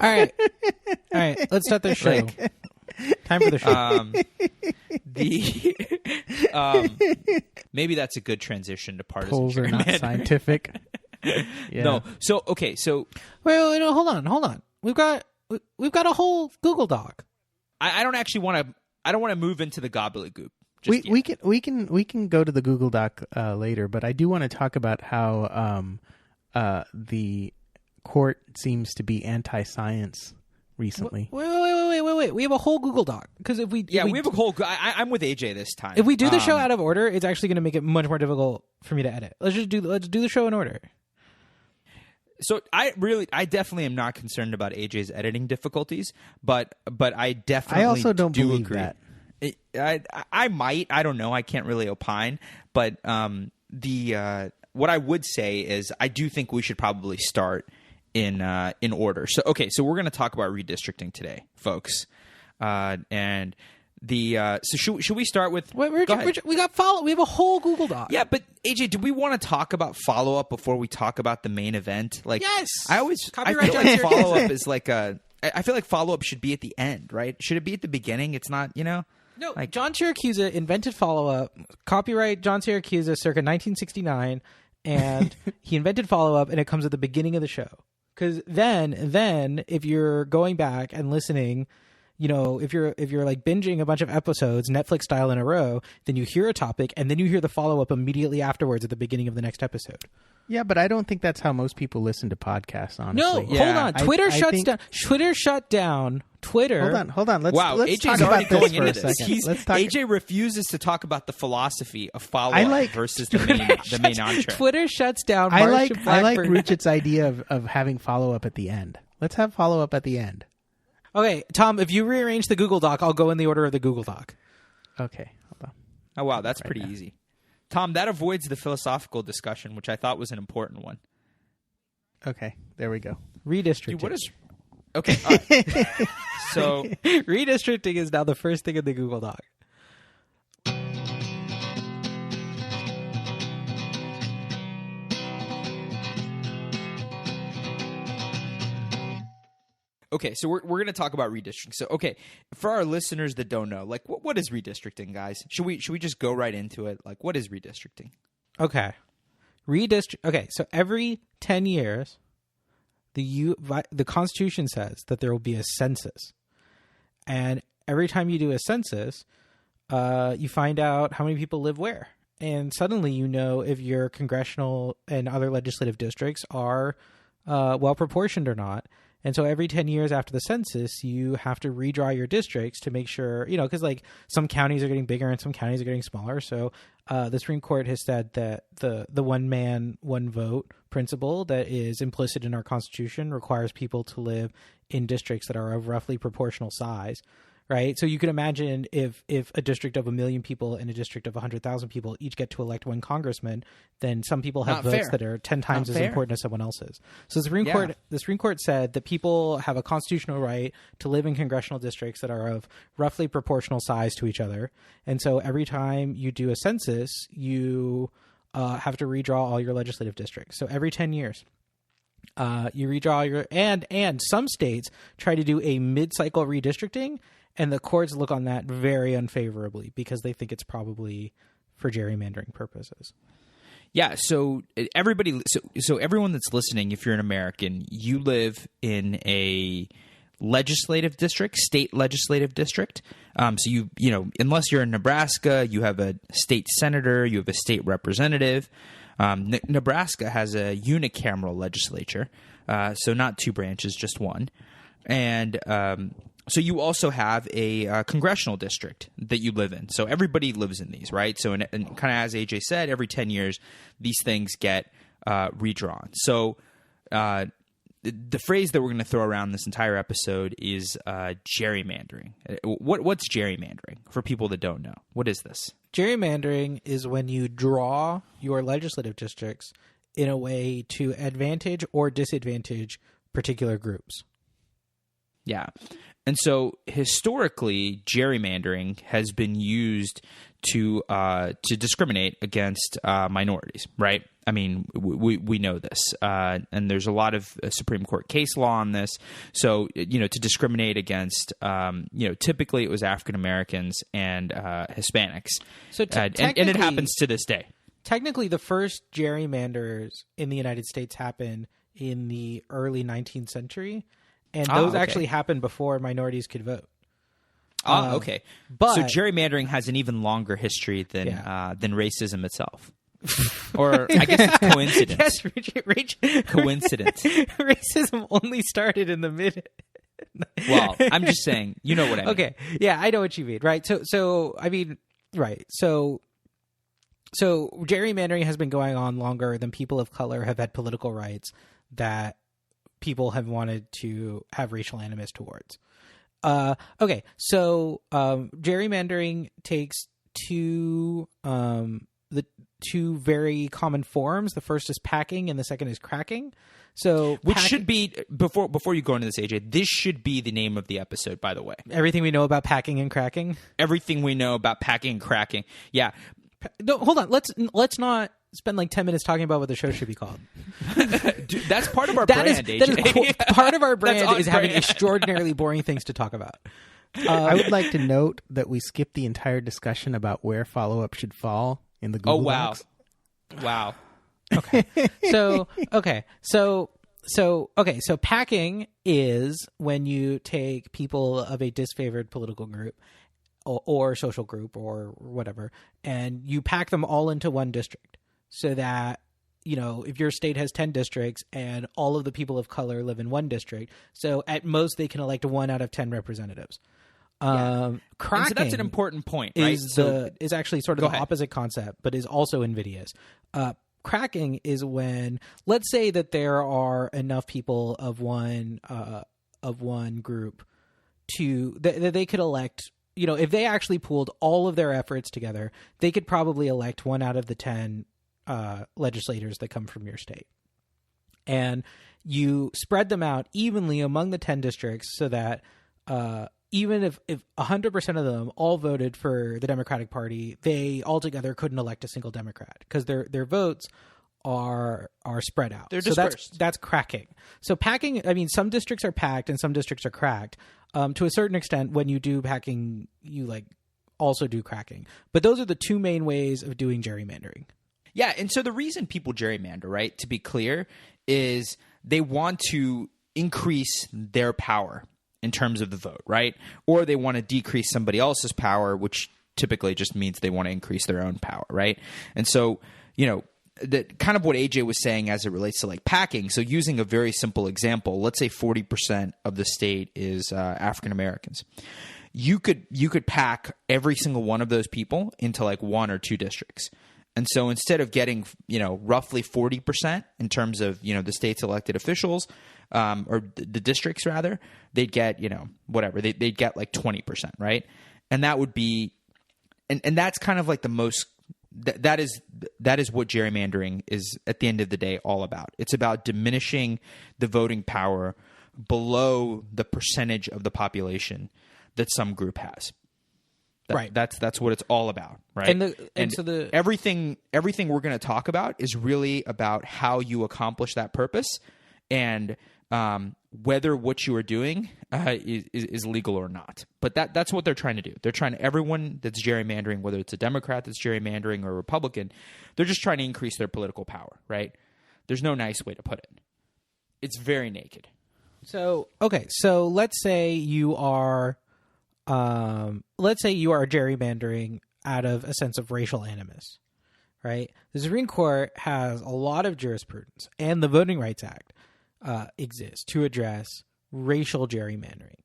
right. Let's start the show. Time for the show. Maybe that's a good transition to partisan Polls are not gerrymandering. scientific. Yeah. No. So okay. So Wait, no, hold on. We've got a whole Google Doc. I don't actually want to. I don't want to move into the gobbledygook. just We yet. we can go to the Google Doc later, but I do want to talk about how the court seems to be anti-science recently. Wait. We have a whole Google Doc because if we we have a whole. I'm with AJ this time. if we do the show out of order, it's actually going to make it much more difficult for me to edit. Let's do the show in order. So I definitely am not concerned about AJ's editing difficulties, but I definitely I also don't do believe agree. that. I might. I don't know. I can't really opine. But what I would say is I do think we should probably start in order. So so we're going to talk about redistricting today, folks. And so should we start with? We got follow. We have a whole Google Doc. Yeah, but AJ, do we want to talk about follow up before we talk about the main event? Like, Yes. I feel Copyright like Siracusa. follow up is like I feel like follow up should be at the end, right? Should it be at the beginning? It's not, No, like John Siracusa invented follow-up. Copyright John Siracusa circa 1969, and he invented follow-up, and it comes at the beginning of the show. Because then if you're going back and listening, if you're like binging a bunch of episodes Netflix style in a row, then you hear a topic, and then you hear the follow-up immediately afterwards at the beginning of the next episode. Yeah, but I don't think that's how most people listen to podcasts, honestly. No, hold on. Twitter down. Twitter shut down. Twitter. Hold on. Let's AJ's talk already about going this for into a this. second. Let's talk. AJ refuses to talk about the philosophy of follow up versus the main entree. Twitter shuts down. I Marcia like Blackburn. Ruchit's idea of having follow up at the end. Let's have follow up at the end. Okay, Tom, if you rearrange the Google Doc, I'll go in the order of the Google Doc. Okay, hold on. Oh wow, that's pretty easy. Tom, that avoids the philosophical discussion, which I thought was an important one. Okay, there we go. Redistricting. Dude, what is? Okay, all right. So Redistricting is now the first thing in the Google Doc. okay, so we're going to talk about redistricting. So for our listeners that don't know, like what is redistricting, guys? Should we just go right into it? Like, what is redistricting? Okay. So every 10 years, the Constitution says that there will be a census. And every time you do a census, you find out how many people live where. And suddenly if your congressional and other legislative districts are well proportioned or not. And so every 10 years after the census, you have to redraw your districts to make sure, because like some counties are getting bigger and some counties are getting smaller. So the Supreme Court has said that the one man, one vote principle that is implicit in our Constitution requires people to live in districts that are of roughly proportional size. Right. So you can imagine if a district of 1 million people and a district of 100,000 people each get to elect one congressman, then some people have Not votes fair. that are 10 times Not as fair. important as someone else's. So the Supreme Court said that people have a constitutional right to live in congressional districts that are of roughly proportional size to each other. And so every time you do a census, you have to redraw all your legislative districts. So every 10 years. You redraw your and some states try to do a mid-cycle redistricting, and the courts look on that very unfavorably because they think it's probably for gerrymandering purposes. Yeah, so everyone that's listening, if you're an American, you live in a legislative district, state legislative district. So unless you're in Nebraska, you have a state senator, you have a state representative. Nebraska has a unicameral legislature, so not two branches, just one. And so you also have a congressional district that you live in. So everybody lives in these, right? So and kind of as AJ said, every 10 years, these things get redrawn. So the phrase that we're going to throw around this entire episode is gerrymandering. What's gerrymandering for people that don't know? What is this? Gerrymandering is when you draw your legislative districts in a way to advantage or disadvantage particular groups. Yeah. And so historically, gerrymandering has been used to discriminate against minorities, right? I mean, we know this, and there's a lot of Supreme Court case law on this. So, to discriminate against, typically it was African Americans and Hispanics. So and it happens to this day. Technically, the first gerrymanders in the United States happened in the early 19th century, and those actually happened before minorities could vote. Okay. But so gerrymandering has an even longer history than racism itself. Or I guess it's coincidence. Yes, coincidence. Racism only started in the mid. Well, I'm just saying, you know what I mean. Okay, yeah, I know what you mean, right? So I mean, right? So gerrymandering has been going on longer than people of color have had political rights that people have wanted to have racial animus towards. Okay, so gerrymandering takes two very common forms. The first is packing, and the second is cracking. So, which should be before you go into this, AJ. This should be the name of the episode, by the way. Everything we know about packing and cracking. Everything we know about packing and cracking. Yeah. No, hold on. Let's not spend like 10 minutes talking about what the show should be called. Dude, that's part of our brand, AJ. Part of our brand is having extraordinarily boring things to talk about. I would like to note that we skipped the entire discussion about where follow-up should fall in the Google Docs. Wow. Okay. So packing is when you take people of a disfavored political group or social group or whatever, and you pack them all into one district so that, if your state has 10 districts and all of the people of color live in one district, so at most they can elect 1 out of 10 representatives. Cracking, so that's an important point, right? Is actually sort of the opposite concept, but is also invidious. Cracking is when, let's say that there are enough people of one group that they could elect. If they actually pooled all of their efforts together, they could probably elect 1 out of the 10 legislators that come from your state. And you spread them out evenly among the 10 districts so that even if 100% of them all voted for the Democratic Party, they altogether couldn't elect a single Democrat because their votes are spread out. They're dispersed. So that's cracking. So packing, I mean, some districts are packed and some districts are cracked. To a certain extent, when you do packing, you also do cracking. But those are the two main ways of doing gerrymandering. Yeah, and so the reason people gerrymander, right, to be clear, is they want to increase their power in terms of the vote, right? Or they want to decrease somebody else's power, which typically just means they want to increase their own power, right? And so, the kind of what AJ was saying as it relates to packing. So using a very simple example, let's say 40% of the state is African Americans. You could pack every single one of those people into 1 or 2 districts. And so instead of getting, roughly 40% in terms of, the state's elected officials, or the districts rather, they'd get, whatever, they'd get 20%, right? And that would be, and that's kind of the most, that is what gerrymandering is at the end of the day all about. It's about diminishing the voting power below the percentage of the population that some group has. Right. That's what it's all about, right? And everything we're going to talk about is really about how you accomplish that purpose and whether what you are doing is legal or not. But that's what they're trying to do. They're trying to, everyone that's gerrymandering, whether it's a Democrat that's gerrymandering or a Republican, they're just trying to increase their political power, right? There's no nice way to put it. It's very naked. So let's say you are gerrymandering out of a sense of racial animus, right? The Supreme Court has a lot of jurisprudence, and the Voting Rights Act exists to address racial gerrymandering.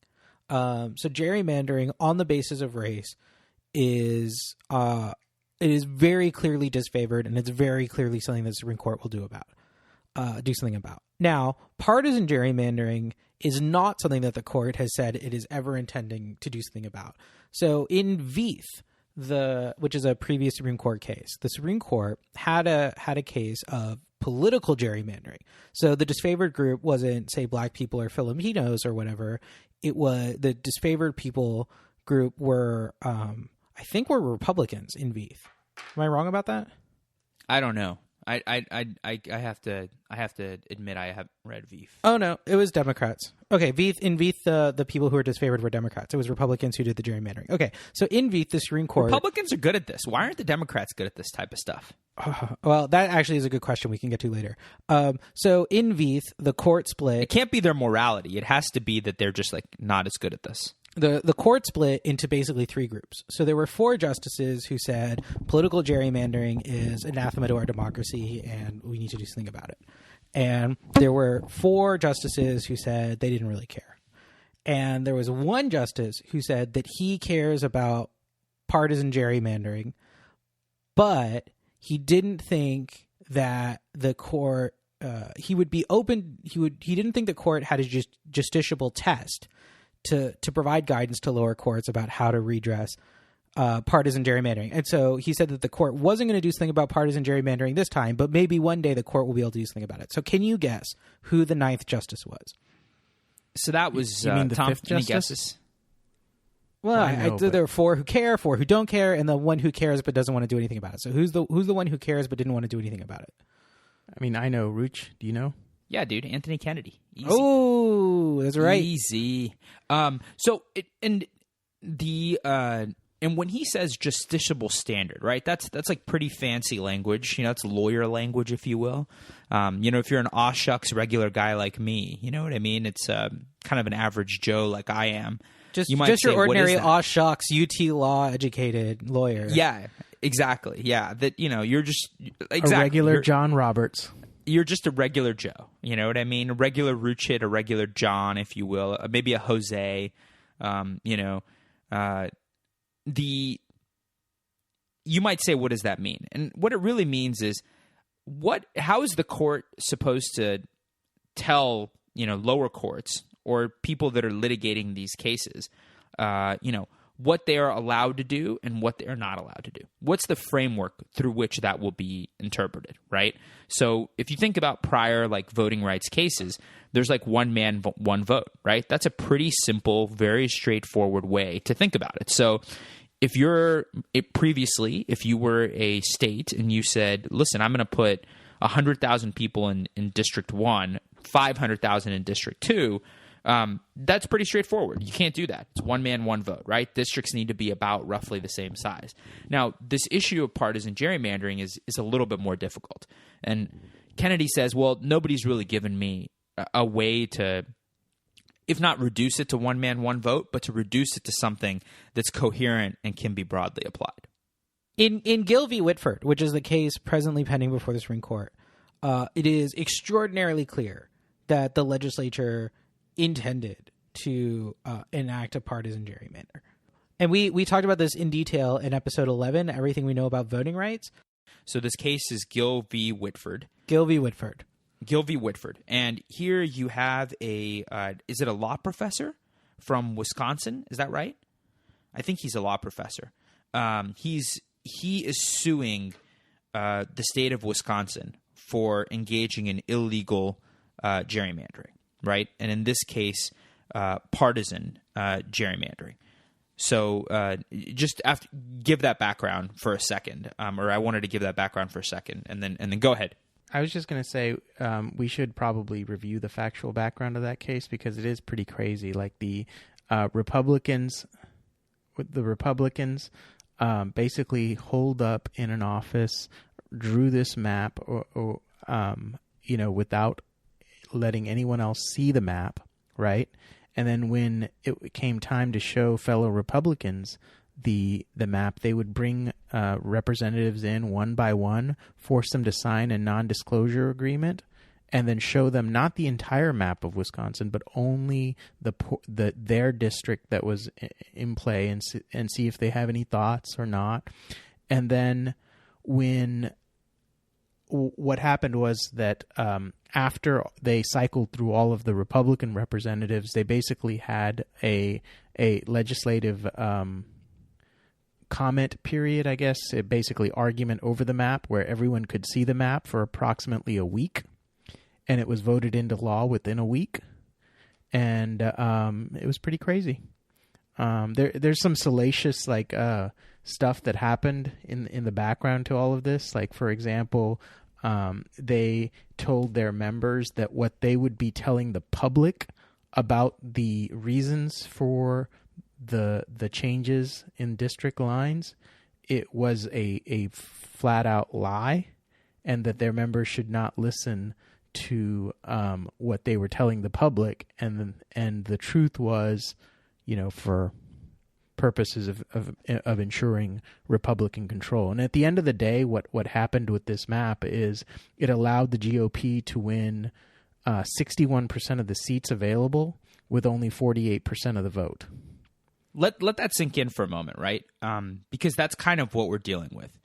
So gerrymandering on the basis of race is very clearly disfavored, and it's very clearly something that the Supreme Court will do something about. Now, partisan gerrymandering is not something that the court has said it is ever intending to do something about. So in Veith, which is a previous Supreme Court case. The Supreme Court had a case of political gerrymandering. So the disfavored group wasn't, say, black people or Filipinos or whatever. It was the disfavored people group were, I think, were Republicans in Veith. Am I wrong about that? I don't know. I have to admit I haven't read Veith. Oh no, it was Democrats. Okay, in Veith, the people who were disfavored were Democrats. It was Republicans who did the gerrymandering. Okay, so in Veith, the Supreme Court, Republicans are good at this. Why aren't the Democrats good at this type of stuff? Well, that actually is a good question we can get to later. So in Veith, the court split. It can't be their morality. It has to be that they're just like not as good at this. The court split into basically three groups. So there were 4 justices who said political gerrymandering is anathema to our democracy and we need to do something about it. And there were 4 justices who said they didn't really care. And there was 1 justice who said that he cares about partisan gerrymandering, but he didn't think that the court he would be open. He didn't think the court had a justiciable test to provide guidance to lower courts about how to redress partisan gerrymandering. And so he said that the court wasn't going to do something about partisan gerrymandering this time, but maybe one day the court will be able to do something about it. So can you guess who the 9th justice was? So that was You mean the Tom. 5th Any justice? guesses? Well, there are 4 who care, 4 who don't care, and the one who cares but doesn't want to do anything about it. So who's the one who cares but didn't want to do anything about it? I mean, I know. Ruch, do you know? Yeah, dude, Anthony Kennedy. Easy. Oh, that's right. Easy. And when he says justiciable standard, right? That's like pretty fancy language. You know, it's lawyer language, if you will. If you're an aw shucks regular guy like me, you know what I mean? It's kind of an average Joe like I am. Just say, your ordinary aw shucks UT law educated lawyer. Yeah, exactly. Yeah, that you're just A regular John Roberts. You're just a regular Joe. You know what I mean? A regular Ruchit, a regular John, if you will, maybe a Jose. You might say, what does that mean? And what it really means is, how is the court supposed to tell lower courts or people that are litigating these cases, what they are allowed to do and what they are not allowed to do? What's the framework through which that will be interpreted, right? So if you think about prior voting rights cases, there's one man, one vote, right? That's a pretty simple, very straightforward way to think about it. So if you were a state and you said, listen, I'm going to put 100,000 people in District 1, 500,000 in District 2, that's pretty straightforward. You can't do that. It's one man, one vote, right? Districts need to be about roughly the same size. Now, this issue of partisan gerrymandering is a little bit more difficult. And Kennedy says, well, nobody's really given me a way to, if not reduce it to one man, one vote, but to reduce it to something that's coherent and can be broadly applied. In Gil V Whitford, which is the case presently pending before the Supreme Court, it is extraordinarily clear that the legislature intended to enact a partisan gerrymander. And we talked about this in detail in episode 11, Everything We Know About Voting Rights. So this case is Gil V Whitford. Gil V Whitford. Gil V Whitford. And here you have is it a law professor from Wisconsin? Is that right? I think he's a law professor. He is suing the state of Wisconsin for engaging in illegal gerrymandering, right? And in this case, partisan gerrymandering. So just give that background for a second, or I wanted to give that background for a second, and then go ahead. I was just going to say we should probably review the factual background of that case because it is pretty crazy. Like the Republicans basically holed up in an office, drew this map, or without letting anyone else see the map, right? And then when it came time to show fellow Republicans the map, they would bring representatives in one by one, force them to sign a non-disclosure agreement, and then show them not the entire map of Wisconsin, but only their district that was in play, and see if they have any thoughts or not. And then what happened was that after they cycled through all of the Republican representatives, they basically had a legislative comment period, I guess, basically argument over the map, where everyone could see the map for approximately a week, and it was voted into law within a week, and it was pretty crazy. There's some salacious stuff that happened in the background to all of this. Like, for example, they told their members that what they would be telling the public about the reasons for the changes in district lines, it was a flat out lie, and that their members should not listen to what they were telling the public, and the truth was, for purposes of ensuring Republican control. And at the end of the day, what happened with this map is it allowed the GOP to win 61% of the seats available with only 48% of the vote. Let that sink in for a moment, right? Because that's kind of what we're dealing with.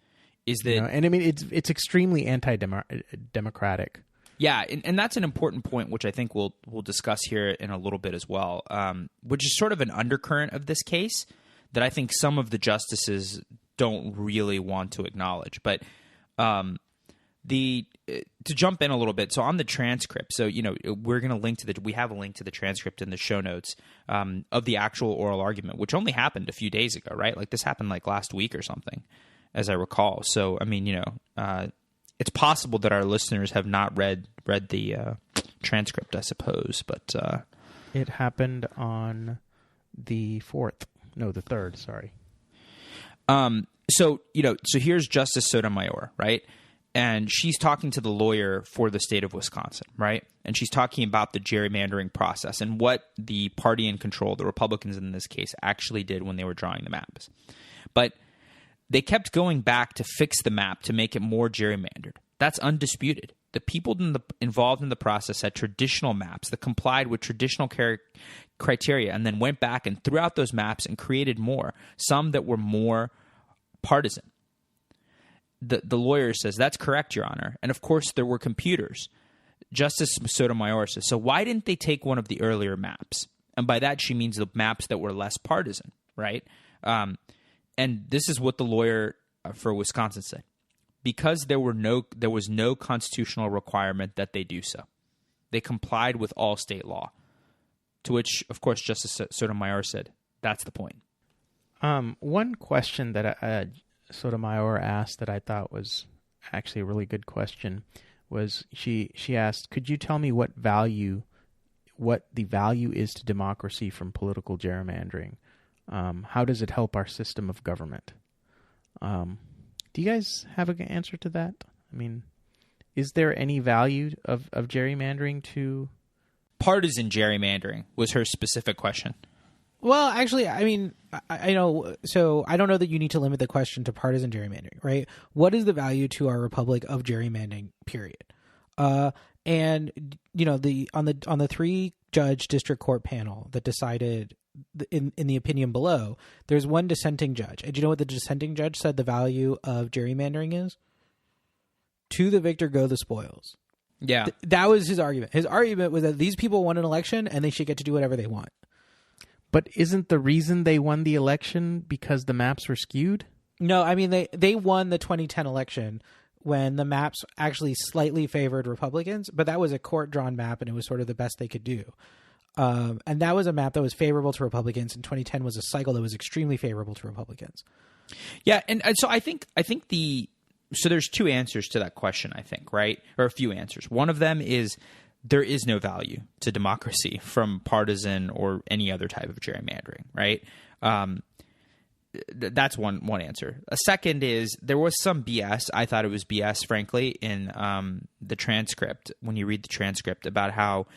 Is that, and I mean, it's extremely anti-democratic. Yeah, and that's an important point, which I think we'll discuss here in a little bit as well, which is sort of an undercurrent of this case that I think some of the justices don't really want to acknowledge. But to jump in a little bit, so on the transcript, so we're going to link to we have a link to the transcript in the show notes of the actual oral argument, which only happened a few days ago, right? Like, this happened like last week or something, as I recall. So I mean, it's possible that our listeners have not read the transcript, I suppose, but it happened on the 4th. No, the 3rd. Sorry. So here's Justice Sotomayor, right? And she's talking to the lawyer for the state of Wisconsin, right? And she's talking about the gerrymandering process and what the party in control, the Republicans in this case, actually did when they were drawing the maps. But they kept going back to fix the map to make it more gerrymandered. That's undisputed. The people involved in the process had traditional maps that complied with traditional criteria, and then went back and threw out those maps and created more, some that were more partisan. The lawyer says, that's correct, Your Honor. And of course, there were computers. Justice Sotomayor says, so why didn't they take one of the earlier maps? And by that, she means the maps that were less partisan, right? And this is what the lawyer for Wisconsin said. Because there was no constitutional requirement that they do so. They complied with all state law. To which, of course, Justice Sotomayor said, that's the point. One question that Sotomayor asked that I thought was actually a really good question was she asked, could you tell me what the value is to democracy from political gerrymandering? How does it help our system of government? Do you guys have an answer to that? I mean, is there any value of gerrymandering to... Partisan gerrymandering was her specific question. Well, actually, I mean, I know, so I don't know that you need to limit the question to partisan gerrymandering, right? What is the value to our republic of gerrymandering, period? And, on the 3-judge district court panel that decided in the opinion below, there's one dissenting judge. And do you know what the dissenting judge said the value of gerrymandering is? To the victor go the spoils. Yeah. That was his argument. His argument was that these people won an election and they should get to do whatever they want. But isn't the reason they won the election because the maps were skewed? No, I mean, they won the 2010 election when the maps actually slightly favored Republicans, but that was a court-drawn map and it was sort of the best they could do. And that was a map that was favorable to Republicans, and 2010 was a cycle that was extremely favorable to Republicans. Yeah, and so I think so there's 2 answers to that question, I think, right? Or a few answers. One of them is there is no value to democracy from partisan or any other type of gerrymandering, right? That's one answer. A second is there was some BS. I thought it was BS, frankly, in the transcript, when you read the transcript, about how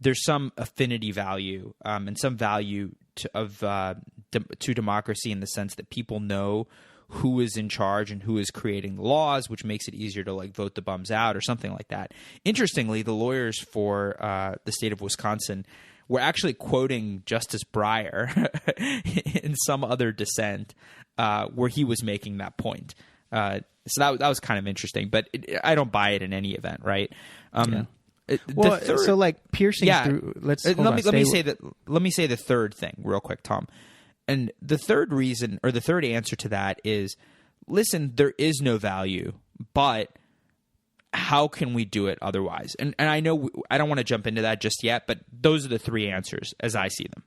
there's some affinity value and some value to democracy in the sense that people know who is in charge and who is creating the laws, which makes it easier to vote the bums out or something like that. Interestingly, the lawyers for the state of Wisconsin were actually quoting Justice Breyer in some other dissent where he was making that point. So that was kind of interesting, but I don't buy it in any event, right? Yeah. So piercing through. Let me say the third thing real quick, Tom. And the third reason, or the third answer to that is, listen, there is no value, but how can we do it otherwise? And I know I don't want to jump into that just yet, but those are the three answers as I see them.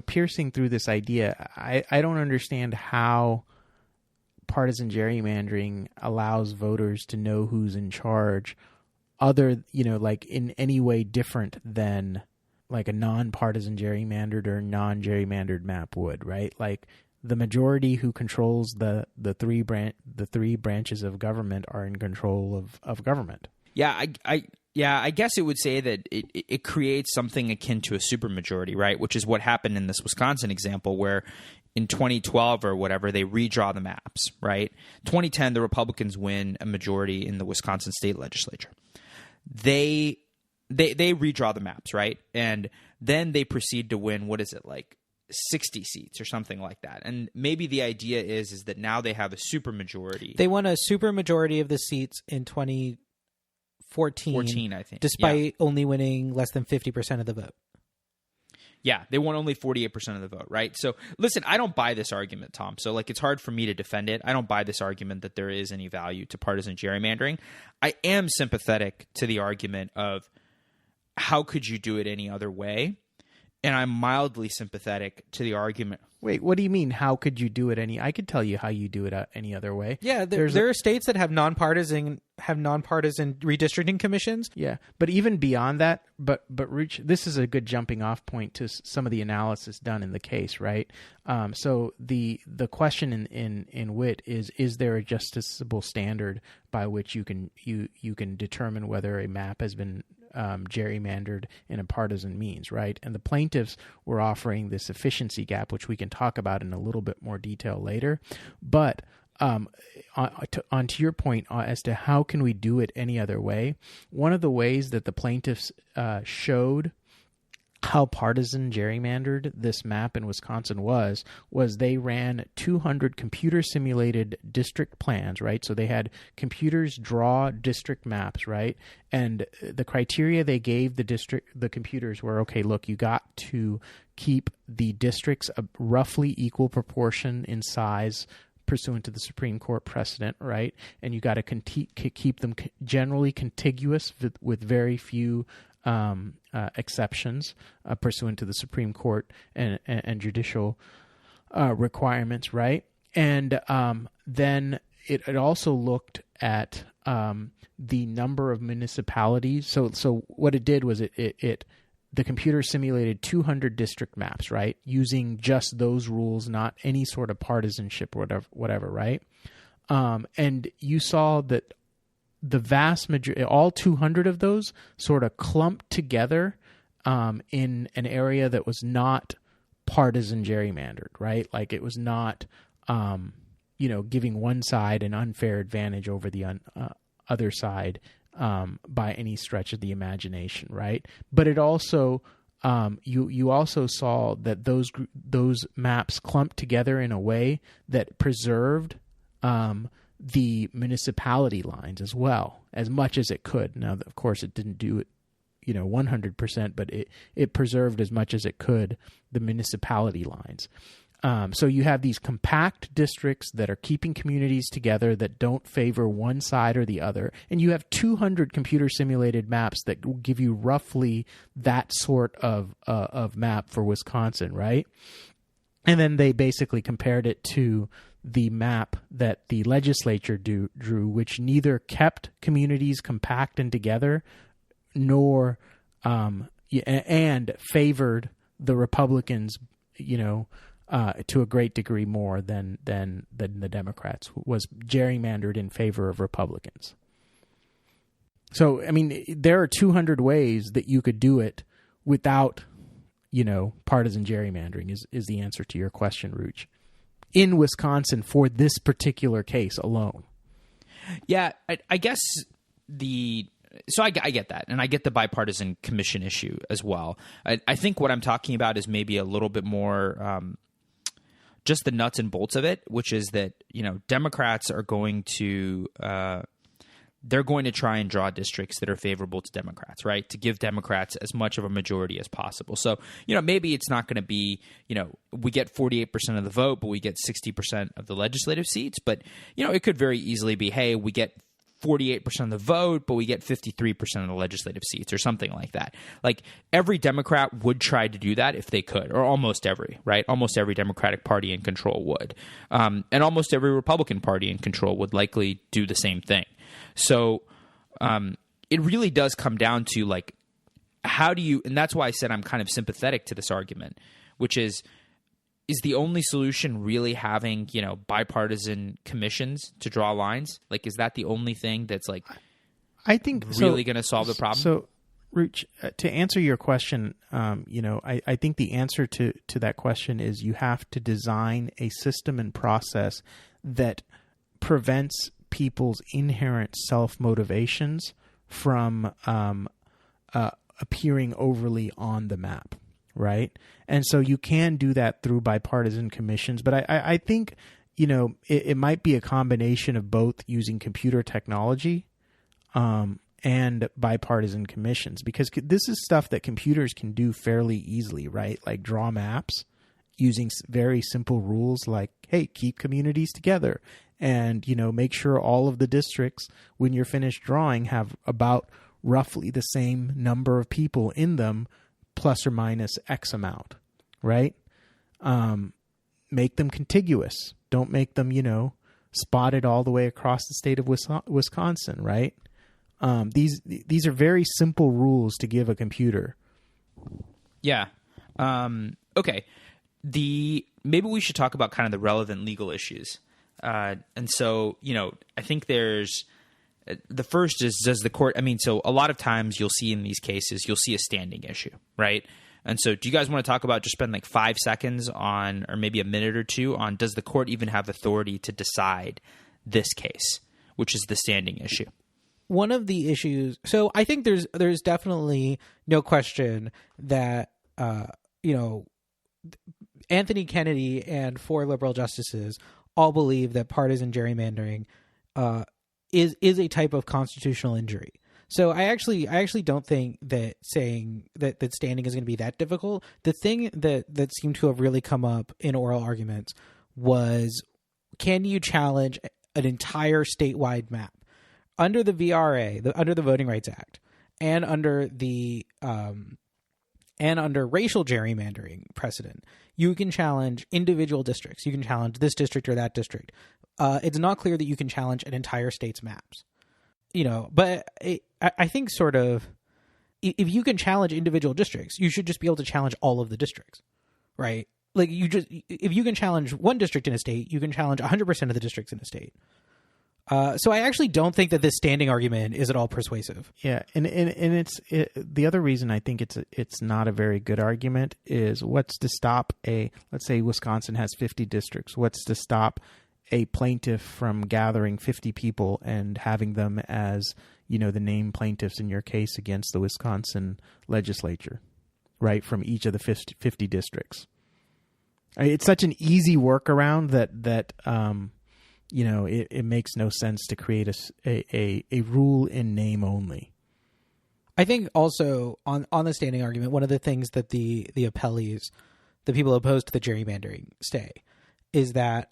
Piercing through this idea, I don't understand how partisan gerrymandering allows voters to know who's in charge other, like in any way different than like a non-partisan gerrymandered or non-gerrymandered map would, right? Like the majority who controls the three branches of government are in control of government. Yeah, I guess it would say that it creates something akin to a supermajority, right? Which is what happened in this Wisconsin example, where in 2012 or whatever, they redraw the maps, right? 2010, the Republicans win a majority in the Wisconsin state legislature. They redraw the maps, right? And then they proceed to win, what is it, like 60 seats or something like that. And maybe the idea is that now they have a supermajority. They won a supermajority of the seats in 2014, I think, despite only winning less than 50% of the vote. Yeah, they won only 48% of the vote, right? So, listen, I don't buy this argument, Tom. So, it's hard for me to defend it. I don't buy this argument that there is any value to partisan gerrymandering. I am sympathetic to the argument of how could you do it any other way? And I'm mildly sympathetic to the argument. Wait, what do you mean? How could you do it I could tell you how you do it any other way. Yeah, there are states that have nonpartisan redistricting commissions. Yeah, but even beyond that, but Rich, this is a good jumping off point to some of the analysis done in the case, right? So the question in Whit is there a justiciable standard by which you can determine whether a map has been gerrymandered in a partisan means, right? And the plaintiffs were offering this efficiency gap, which we can talk about in a little bit more detail later. But onto your point as to how can we do it any other way, one of the ways that the plaintiffs showed how partisan gerrymandered this map in Wisconsin was they ran 200 computer simulated district plans, right? So they had computers draw district maps, right? And the criteria they gave the computers were, okay, look, you got to keep the districts a roughly equal proportion in size pursuant to the Supreme Court precedent, right? And you got to keep them generally contiguous with very few exceptions pursuant to the Supreme Court and judicial requirements, right? And then it also looked at the number of municipalities. So what it did was the computer simulated 200 district maps, right? Using just those rules, not any sort of partisanship or whatever, right? And you saw that the vast majority, all 200 of those, sort of clumped together in an area that was not partisan gerrymandered, right? Like it was not, giving one side an unfair advantage over the other side by any stretch of the imagination, right? But it also, you also saw that those maps clumped together in a way that preserved the municipality lines as well, as much as it could. Now, of course, it didn't do it, 100%, but it preserved as much as it could the municipality lines. So you have these compact districts that are keeping communities together that don't favor one side or the other, and you have 200 computer simulated maps that will give you roughly that sort of map for Wisconsin, right? And then they basically compared it to the map that the legislature drew, which neither kept communities compact and together, nor and favored the Republicans, to a great degree more than the Democrats, was gerrymandered in favor of Republicans. So, I mean, there are 200 ways that you could do it without, partisan gerrymandering is the answer to your question, Rooch. In Wisconsin for this particular case alone. Yeah, I guess I get that, and I get the bipartisan commission issue as well. I think what I'm talking about is maybe a little bit more just the nuts and bolts of it, which is that, Democrats are going to they're going to try and draw districts that are favorable to Democrats, right? To give Democrats as much of a majority as possible. So, maybe it's not going to be, we get 48% of the vote, but we get 60% of the legislative seats. But, it could very easily be, hey, we get 48% of the vote, but we get 53% of the legislative seats or something like that. Like every Democrat would try to do that if they could, or almost every, right? Almost every Democratic Party in control would. And almost every Republican Party in control would likely do the same thing. So it really does come down to like, how do you, and that's why I said I'm kind of sympathetic to this argument, which is the only solution really having, bipartisan commissions to draw lines? Like, is that the only thing that's like, I think really going to solve the problem? So, Rich, to answer your question, I think the answer to that question is you have to design a system and process that prevents people's inherent self-motivations from appearing overly on the map, right? And so you can do that through bipartisan commissions, but I think, it might be a combination of both using computer technology and bipartisan commissions, because this is stuff that computers can do fairly easily, right? Like draw maps using very simple rules like, hey, keep communities together and, make sure all of the districts, when you're finished drawing, have about roughly the same number of people in them, plus or minus X amount, right? Make them contiguous. Don't make them, spotted all the way across the state of Wisconsin, right? These are very simple rules to give a computer. Yeah. Okay. Maybe we should talk about kind of the relevant legal issues. And so, I think there's the first is, does the court, so a lot of times you'll see in these cases, you'll see a standing issue, right? And so do you guys want to talk about, just spend like 5 seconds on, or maybe a minute or two on, does the court even have authority to decide this case, which is the standing issue? One of the issues, so I think there's definitely no question that, Anthony Kennedy and 4 liberal justices all believe that partisan gerrymandering is a type of constitutional injury. So I actually don't think that saying that standing is going to be that difficult. The thing that seemed to have really come up in oral arguments was, can you challenge an entire statewide map under the VRA, under the Voting Rights Act, and under the and under racial gerrymandering precedent? You can challenge individual districts. You can challenge this district or that district. It's not clear that you can challenge an entire state's maps. But I think sort of, if you can challenge individual districts, you should just be able to challenge all of the districts, right? Like if you can challenge one district in a state, you can challenge 100% of the districts in a state. So I actually don't think that this standing argument is at all persuasive. Yeah, and the other reason I think it's not a very good argument is, what's to stop let's say Wisconsin has 50 districts. What's to stop a plaintiff from gathering 50 people and having them as, the named plaintiffs in your case against the Wisconsin legislature, right, from each of the 50 districts? It's such an easy workaround that it makes no sense to create a rule in name only. I think also on the standing argument, one of the things that the appellees, the people opposed to the gerrymandering, say is that,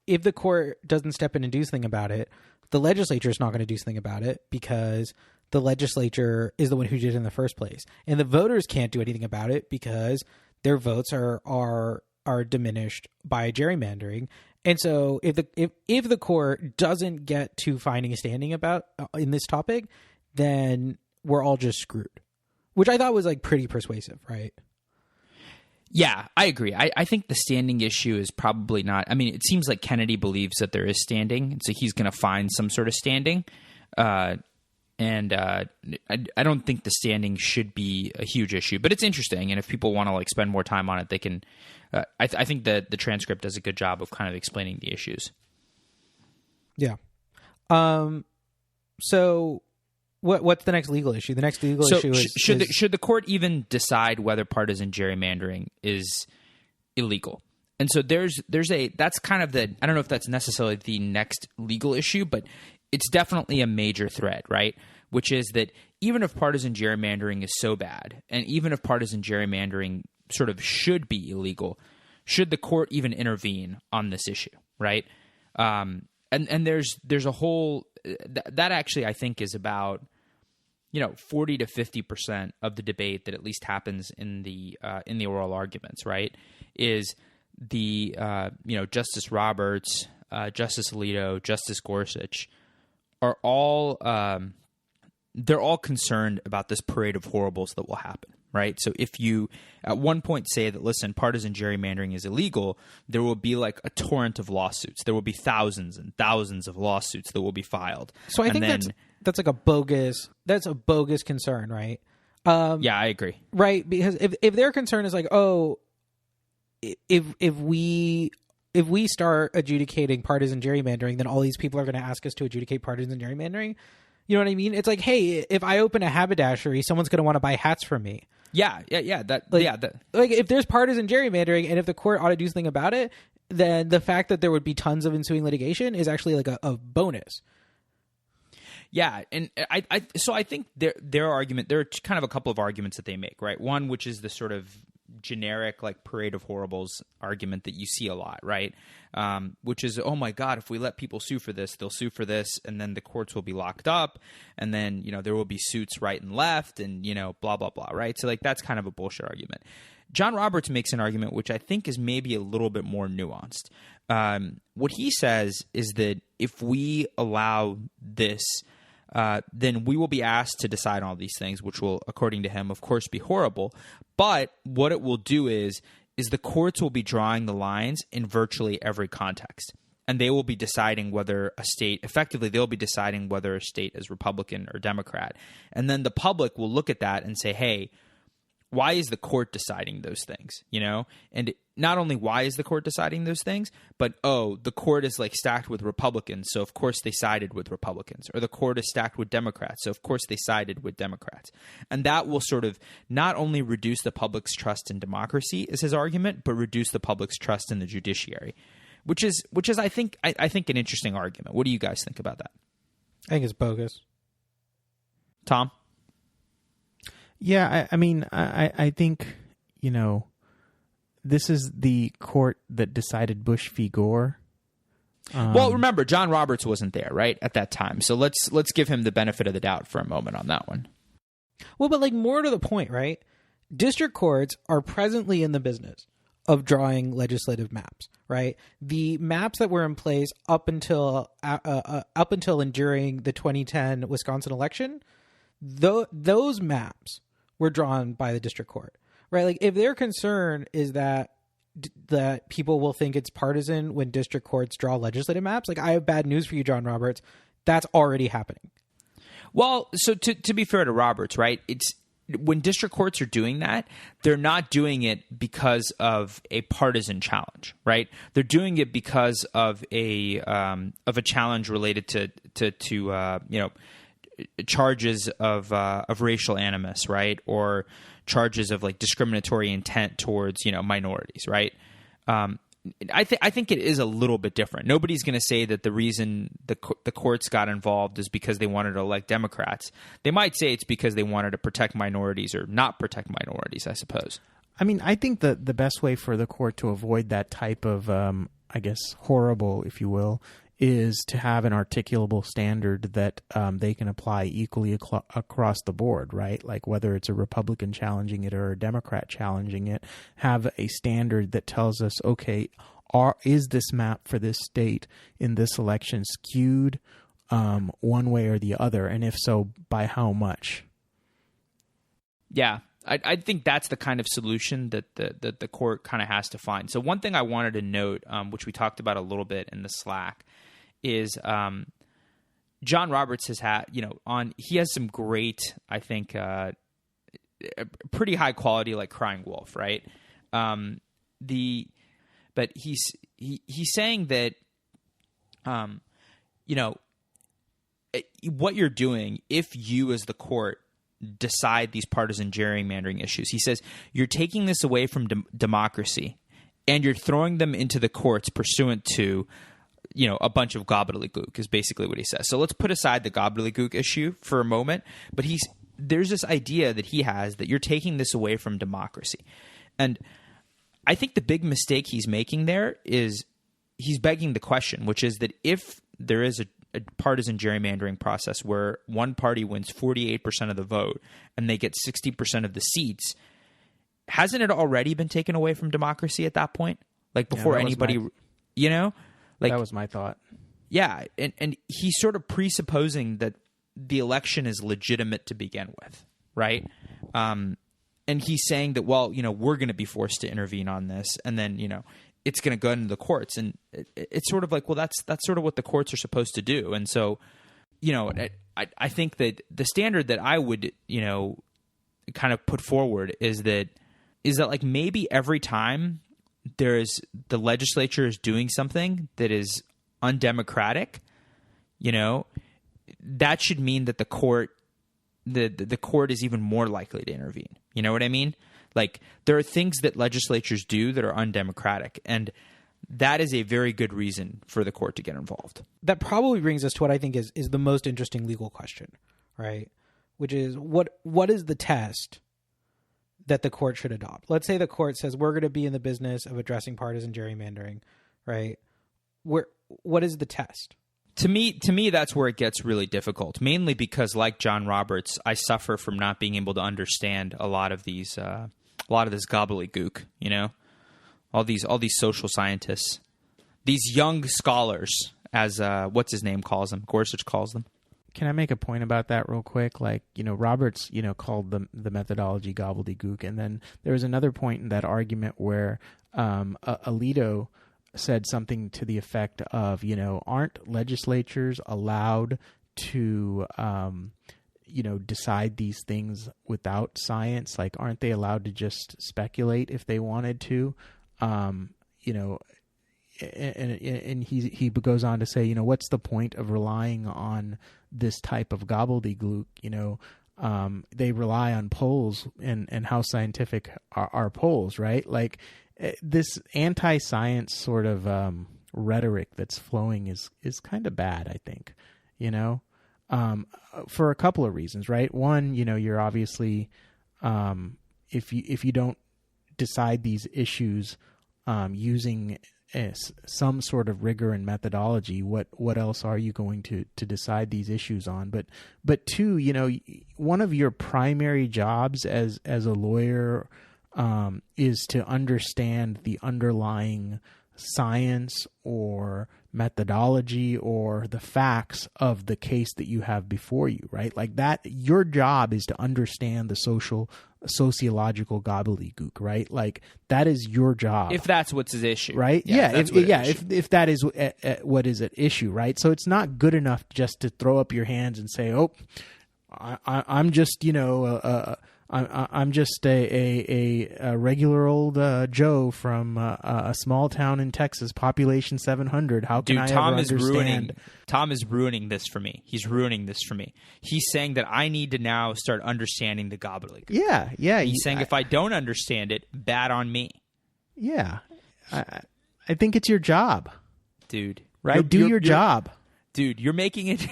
if the court doesn't step in and do something about it, the legislature is not going to do something about it because the legislature is the one who did it in the first place. And the voters can't do anything about it because their votes are diminished by gerrymandering. And so if the court doesn't get to finding a standing about in this topic, then we're all just screwed, which I thought was like pretty persuasive, right? Yeah, I agree. I think the standing issue is probably not. It seems like Kennedy believes that there is standing, and so he's going to find some sort of standing. I don't think the standing should be a huge issue, but it's interesting. And if people want to spend more time on it, they can. I think that the transcript does a good job of kind of explaining the issues. Yeah. So what's the next legal issue? The next legal issue is should the court even decide whether partisan gerrymandering is illegal? And so that's kind of I don't know if that's necessarily the next legal issue, but it's definitely a major thread, right? Which is that even if partisan gerrymandering is so bad, and even if partisan gerrymandering sort of should be illegal, should the court even intervene on this issue, right? And there's a whole that actually I think is about 40 to 50% of the debate that at least happens in the oral arguments, right? Is the Justice Roberts, Justice Alito, Justice Gorsuch are all they're all concerned about this parade of horribles that will happen, right? So if you at one point say that, listen, partisan gerrymandering is illegal, there will be like a torrent of lawsuits. There will be thousands and thousands of lawsuits that will be filed. So I think that's like a bogus concern, right? Yeah, I agree. Right, because if their concern is like, oh, if we start adjudicating partisan gerrymandering, then all these people are going to ask us to adjudicate partisan gerrymandering. You know what I mean? It's like, hey, if I open a haberdashery, someone's going to want to buy hats from me. Yeah. Like if there's partisan gerrymandering, and if the court ought to do something about it, then the fact that there would be tons of ensuing litigation is actually like a bonus. Yeah, and I think their argument, there are kind of a couple of arguments that they make, right? One, which is the sort of generic like parade of horribles argument that you see a lot, right? Which is, oh my God, if we let people sue for this, they'll sue for this, and then the courts will be locked up, and then there will be suits right and left, and blah blah blah, right? So like that's kind of a bullshit argument. John Roberts makes an argument which I think is maybe a little bit more nuanced. What he says is that if we allow this, then we will be asked to decide all these things, which will, according to him, of course, be horrible. But what it will do is the courts will be drawing the lines in virtually every context. And they will be deciding whether a state, effectively, they'll be deciding whether a state is Republican or Democrat. And then the public will look at that and say, hey, why is the court deciding those things? And not only why is the court deciding those things, but, oh, the court is like stacked with Republicans, so of course they sided with Republicans. Or the court is stacked with Democrats, so of course they sided with Democrats. And that will sort of not only reduce the public's trust in democracy, is his argument, but reduce the public's trust in the judiciary, which is I think an interesting argument. What do you guys think about that? I think it's bogus. Tom? Yeah, I mean, I think, this is the court that decided Bush v. Gore. Well, remember, John Roberts wasn't there, right, at that time. So let's give him the benefit of the doubt for a moment on that one. Well, but like more to the point, right? District courts are presently in the business of drawing legislative maps, right? The maps that were in place up until and during the 2010 Wisconsin election, those maps were drawn by the district court, right? Like if their concern is that people will think it's partisan when district courts draw legislative maps, like I have bad news for you, John Roberts. That's already happening. Well, so to be fair to Roberts, right? It's when district courts are doing that, they're not doing it because of a partisan challenge, right? They're doing it because of a challenge related to charges of racial animus, right? Or charges of like discriminatory intent towards minorities, right? I think it is a little bit different. Nobody's going to say that the reason the courts got involved is because they wanted to elect Democrats. They might say it's because they wanted to protect minorities or not protect minorities, I suppose. I mean, I think that the best way for the court to avoid that type of, horrible, if you will, is to have an articulable standard that they can apply equally across the board, right? Like whether it's a Republican challenging it or a Democrat challenging it, have a standard that tells us, okay, is this map for this state in this election skewed one way or the other? And if so, by how much? Yeah. I think that's the kind of solution that the court kind of has to find. So one thing I wanted to note, which we talked about a little bit in the Slack, is John Roberts has had, he has some great, I think, pretty high quality, like Crying Wolf, right? But he's saying that, what you're doing, if you as the court decide these partisan gerrymandering issues, he says you're taking this away from democracy and you're throwing them into the courts pursuant to a bunch of gobbledygook is basically what he says. So let's put aside the gobbledygook issue for a moment. But there's this idea that he has that you're taking this away from democracy. And I think the big mistake he's making there is he's begging the question, which is that if there is a partisan gerrymandering process where one party wins 48% of the vote and they get 60% of the seats, hasn't it already been taken away from democracy at that point? Like before anybody, like that was my thought. Yeah. And he's sort of presupposing that the election is legitimate to begin with. Right. And he's saying that, well, we're going to be forced to intervene on this. And then, it's going to go into the courts. And it's sort of like, well, that's sort of what the courts are supposed to do. And so, I think that the standard that I would, kind of put forward is that like maybe every time the legislature is doing something that is undemocratic, that should mean that the court is even more likely to intervene. You know what I mean? Like there are things that legislatures do that are undemocratic, and that is a very good reason for the court to get involved. That probably brings us to what I think is the most interesting legal question, right? Which is what is the test that the court should adopt? Let's say the court says we're going to be in the business of addressing partisan gerrymandering, right? What is the test? To me, that's where it gets really difficult. Mainly because, like John Roberts, I suffer from not being able to understand a lot of this gobbledygook. All these social scientists, these young scholars, as what's his name calls them, Gorsuch calls them. Can I make a point about that real quick? Like, Roberts, called the methodology gobbledygook, and then there was another point in that argument where Alito said something to the effect of, aren't legislatures allowed to, decide these things without science? Like, aren't they allowed to just speculate if they wanted to? And he goes on to say, what's the point of relying on this type of gobbledygook? They rely on polls, and how scientific are polls, right? Like, this anti-science sort of rhetoric that's flowing is kind of bad, I think, for a couple of reasons, right? One, you're obviously, if you don't decide these issues using some sort of rigor and methodology, what else are you going to decide these issues on? But two, one of your primary jobs as a lawyer is to understand the underlying science or methodology or the facts of the case that you have before you, right? Like that, your job is to understand the sociological gobbledygook, right? Like that is your job. If that's what's at issue. Right? If that is what is at issue, right? So it's not good enough just to throw up your hands and say, oh, I'm just, I'm just a regular old Joe from a small town in Texas, population 700. How can I ever understand? Tom is ruining this for me. He's ruining this for me. He's saying that I need to now start understanding the gobbledygook. Yeah. He's saying if I don't understand it, bad on me. Yeah. I think it's your job. Dude. Right? Do your job. Dude, you're making it...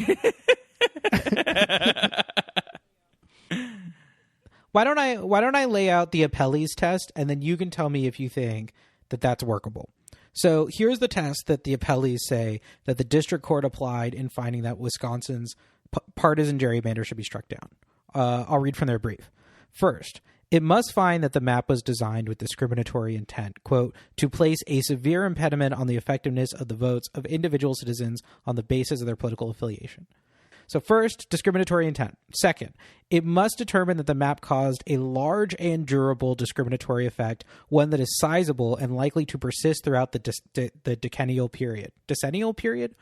Why don't I lay out the appellee's test, and then you can tell me if you think that that's workable. So here's the test that the appellees say that the district court applied in finding that Wisconsin's partisan gerrymander should be struck down. I'll read from their brief. First, it must find that the map was designed with discriminatory intent, quote, to place a severe impediment on the effectiveness of the votes of individual citizens on the basis of their political affiliation. So first, discriminatory intent. Second, it must determine that the map caused a large and durable discriminatory effect, one that is sizable and likely to persist throughout the decennial period. Decennial period?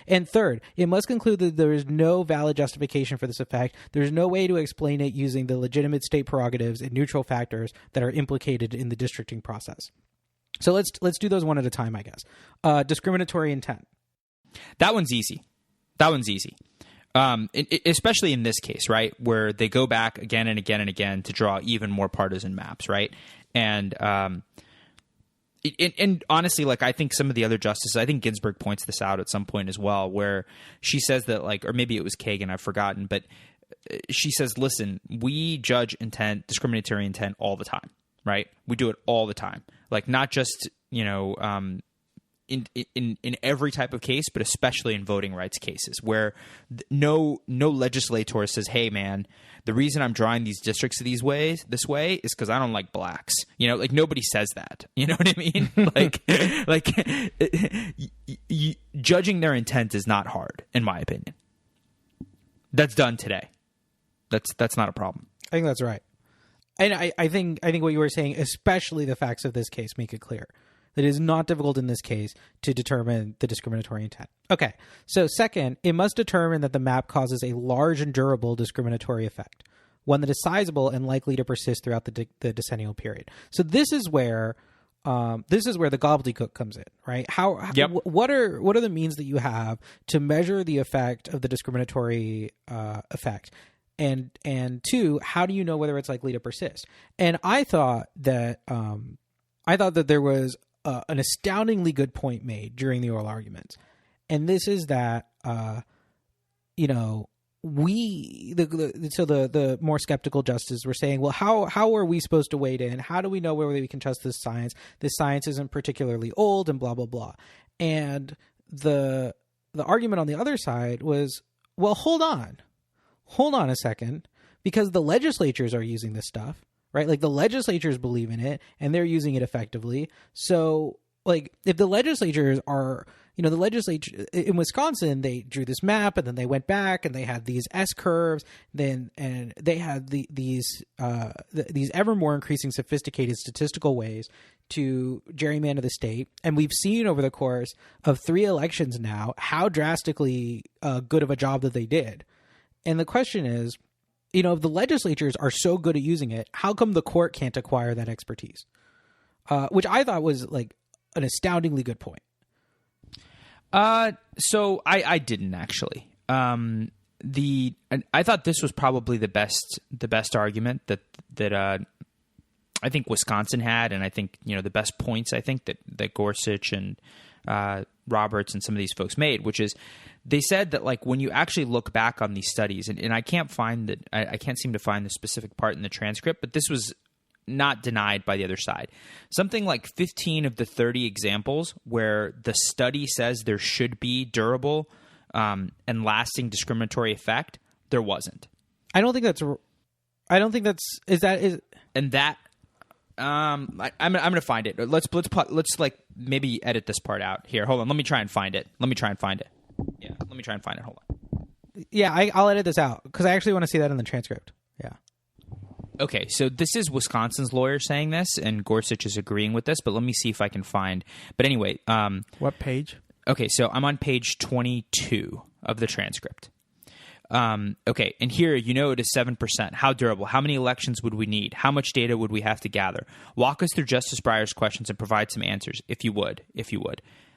And third, it must conclude that there is no valid justification for this effect. There is no way to explain it using the legitimate state prerogatives and neutral factors that are implicated in the districting process. So let's do those one at a time, I guess. Discriminatory intent. That one's easy. Especially in this case, right, where they go back again and again and again to draw even more partisan maps, right? And And honestly, like, I think some of the other justices, I think Ginsburg points this out at some point as well, where she says that, like, or maybe it was Kagan, I've forgotten, but she says, listen, we judge intent, discriminatory intent all the time, right? We do it all the time. Like, not just, in every type of case, but especially in voting rights cases where no legislator says, hey, man, the reason I'm drawing these districts this way is because I don't like blacks. Like, nobody says that. You know what I mean? Judging their intent is not hard, in my opinion. That's done today. That's not a problem. I think that's right. And I think what you were saying, especially the facts of this case, make it clear that it is not difficult in this case to determine the discriminatory intent. Okay, so second, it must determine that the map causes a large and durable discriminatory effect, one that is sizable and likely to persist throughout the decennial period. So this is where the gobbledygook comes in, right? What are the means that you have to measure the effect of the discriminatory effect? And two, how do you know whether it's likely to persist? And I thought that there was an astoundingly good point made during the oral arguments, and this is that the more skeptical justices were saying, well, how are we supposed to wade in? How do we know whether we can trust this science? This science isn't particularly old, and blah blah blah. And the argument on the other side was, well, hold on a second, because the legislatures are using this stuff. Right? Like, the legislatures believe in it and they're using it effectively. So, like, if the legislatures are, the legislature in Wisconsin, they drew this map and then they went back and they had these S curves, and they had these ever more increasing sophisticated statistical ways to gerrymander the state. And we've seen over the course of 3 elections now how drastically good of a job that they did. And the question is, if the legislatures are so good at using it, how come the court can't acquire that expertise? Which I thought was, like, an astoundingly good point. So I didn't actually. I thought this was probably the best argument that I think Wisconsin had, and I think the best points I think that Gorsuch and Roberts and some of these folks made, which is, they said that, like, when you actually look back on these studies, and I can't find that, I can't seem to find the specific part in the transcript, but this was not denied by the other side. Something like 15 of the 30 examples where the study says there should be durable and lasting discriminatory effect, there wasn't. I'm going to find it. Let's like maybe edit this part out here. Hold on. Let me try and find it. Yeah, let me try and find it. Hold on. Yeah, I'll edit this out because I actually want to see that in the transcript. Yeah. Okay, so this is Wisconsin's lawyer saying this, and Gorsuch is agreeing with this, but let me see if I can find. But anyway. What page? Okay, so I'm on page 22 of the transcript. Okay, and here, it is 7%. How durable? How many elections would we need? How much data would we have to gather? Walk us through Justice Breyer's questions and provide some answers, if you would.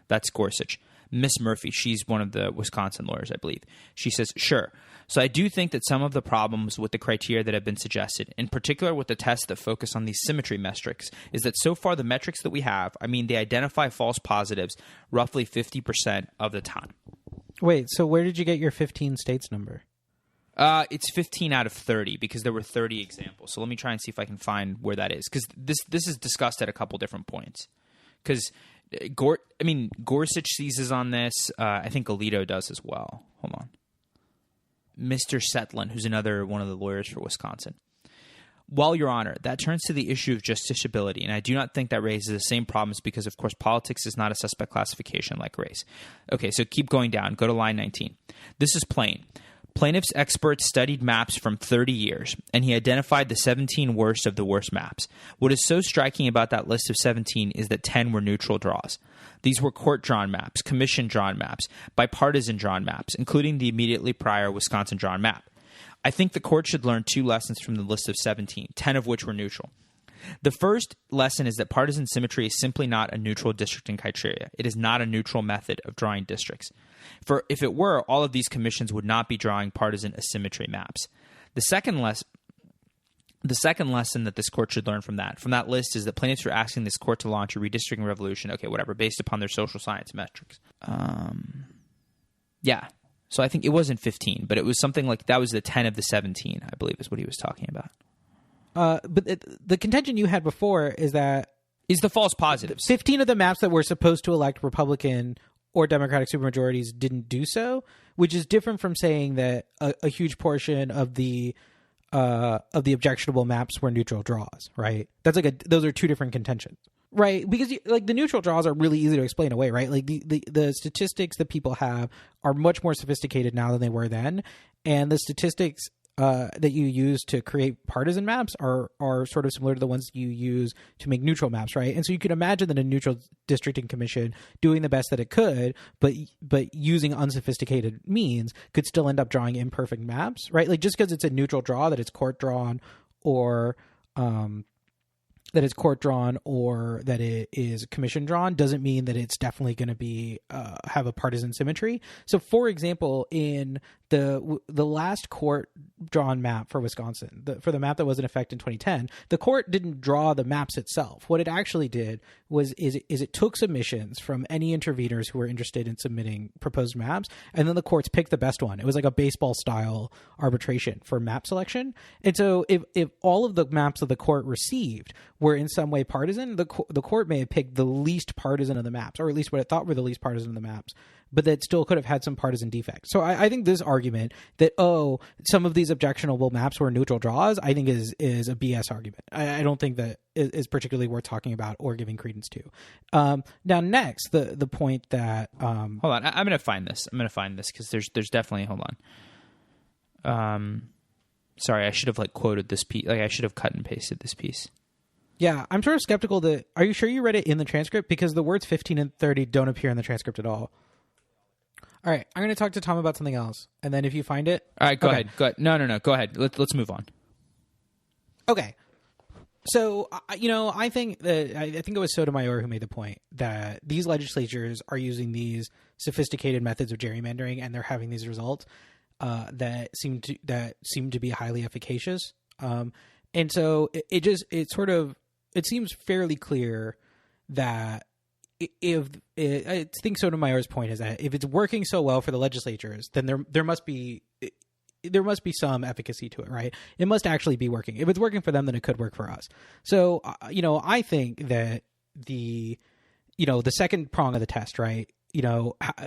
That's Gorsuch. Miss Murphy, she's one of the Wisconsin lawyers, I believe. She says, sure. So I do think that some of the problems with the criteria that have been suggested, in particular with the tests that focus on these symmetry metrics, is that so far the metrics that we have, they identify false positives roughly 50% of the time. Wait, so where did you get your 15 states number? It's 15 out of 30 because there were 30 examples. So let me try and see if I can find where that is, because this is discussed at a couple different points. Because Gorsuch seizes on this. I think Alito does as well. Hold on. Mr. Setlin, who's another one of the lawyers for Wisconsin. Well, Your Honor, that turns to the issue of justiciability, and I do not think that raises the same problems because, of course, politics is not a suspect classification like race. Okay, so keep going down. Go to line 19. This is plain. Plaintiff's expert studied maps from 30 years, and he identified the 17 worst of the worst maps. What is so striking about that list of 17 is that 10 were neutral draws. These were court-drawn maps, commission-drawn maps, bipartisan-drawn maps, including the immediately prior Wisconsin-drawn map. I think the court should learn 2 lessons from the list of 17, 10 of which were neutral. The first lesson is that partisan symmetry is simply not a neutral districting criteria. It is not a neutral method of drawing districts. For if it were, all of these commissions would not be drawing partisan asymmetry maps. The second lesson The second lesson that this court should learn from that list is that plaintiffs are asking this court to launch a redistricting revolution, okay, whatever, based upon their social science metrics. Yeah. So I think it wasn't 15, but it was something like that was the 10 of the 17, I believe is what he was talking about. But the contention you had before is that... Is the false positives. 15 of the maps that were supposed to elect Republican or Democratic supermajorities didn't do so, which is different from saying that a huge portion of the objectionable maps were neutral draws, right? That's like those are two different contentions, right? Because like the neutral draws are really easy to explain away, right? Like the statistics that people have are much more sophisticated now than they were then, and the statistics that you use to create partisan maps are sort of similar to the ones you use to make neutral maps, right? And so you could imagine that a neutral districting commission doing the best that it could, but using unsophisticated means could still end up drawing imperfect maps, right? Like just because it's a neutral draw, that it's court drawn or that it is commission drawn doesn't mean that it's definitely going to be have a partisan symmetry. So, for example, in the last court drawn map for Wisconsin, for the map that was in effect in 2010, the court didn't draw the maps itself. What it actually did was it took submissions from any interveners who were interested in submitting proposed maps, and then the courts picked the best one. It was like a baseball style arbitration for map selection. And so if all of the maps that the court received were in some way partisan, the court may have picked the least partisan of the maps, or at least what it thought were the least partisan of the maps, but that still could have had some partisan defects. So I think this argument that, some of these objectionable maps were neutral draws, I think is a BS argument. I don't think that is particularly worth talking about or giving credence to. Now, next, the point that... hold on, I'm going to find this. Because there's definitely... Hold on. Sorry, I should have quoted this piece. I should have cut and pasted this piece. Yeah, I'm sort of skeptical that... Are you sure you read it in the transcript? Because the words 15 and 30 don't appear in the transcript at all. All right, I'm going to talk to Tom about something else, and then if you find it... All right, go ahead. No, go ahead. Let's move on. Okay. So, I think it was Sotomayor who made the point that these legislatures are using these sophisticated methods of gerrymandering, and they're having these results that seem to be highly efficacious. And so it seems fairly clear that I think Sotomayor's point is that if it's working so well for the legislatures, then there must be some efficacy to it, right? It must actually be working. If it's working for them, then it could work for us. So, I think that the second prong of the test, right?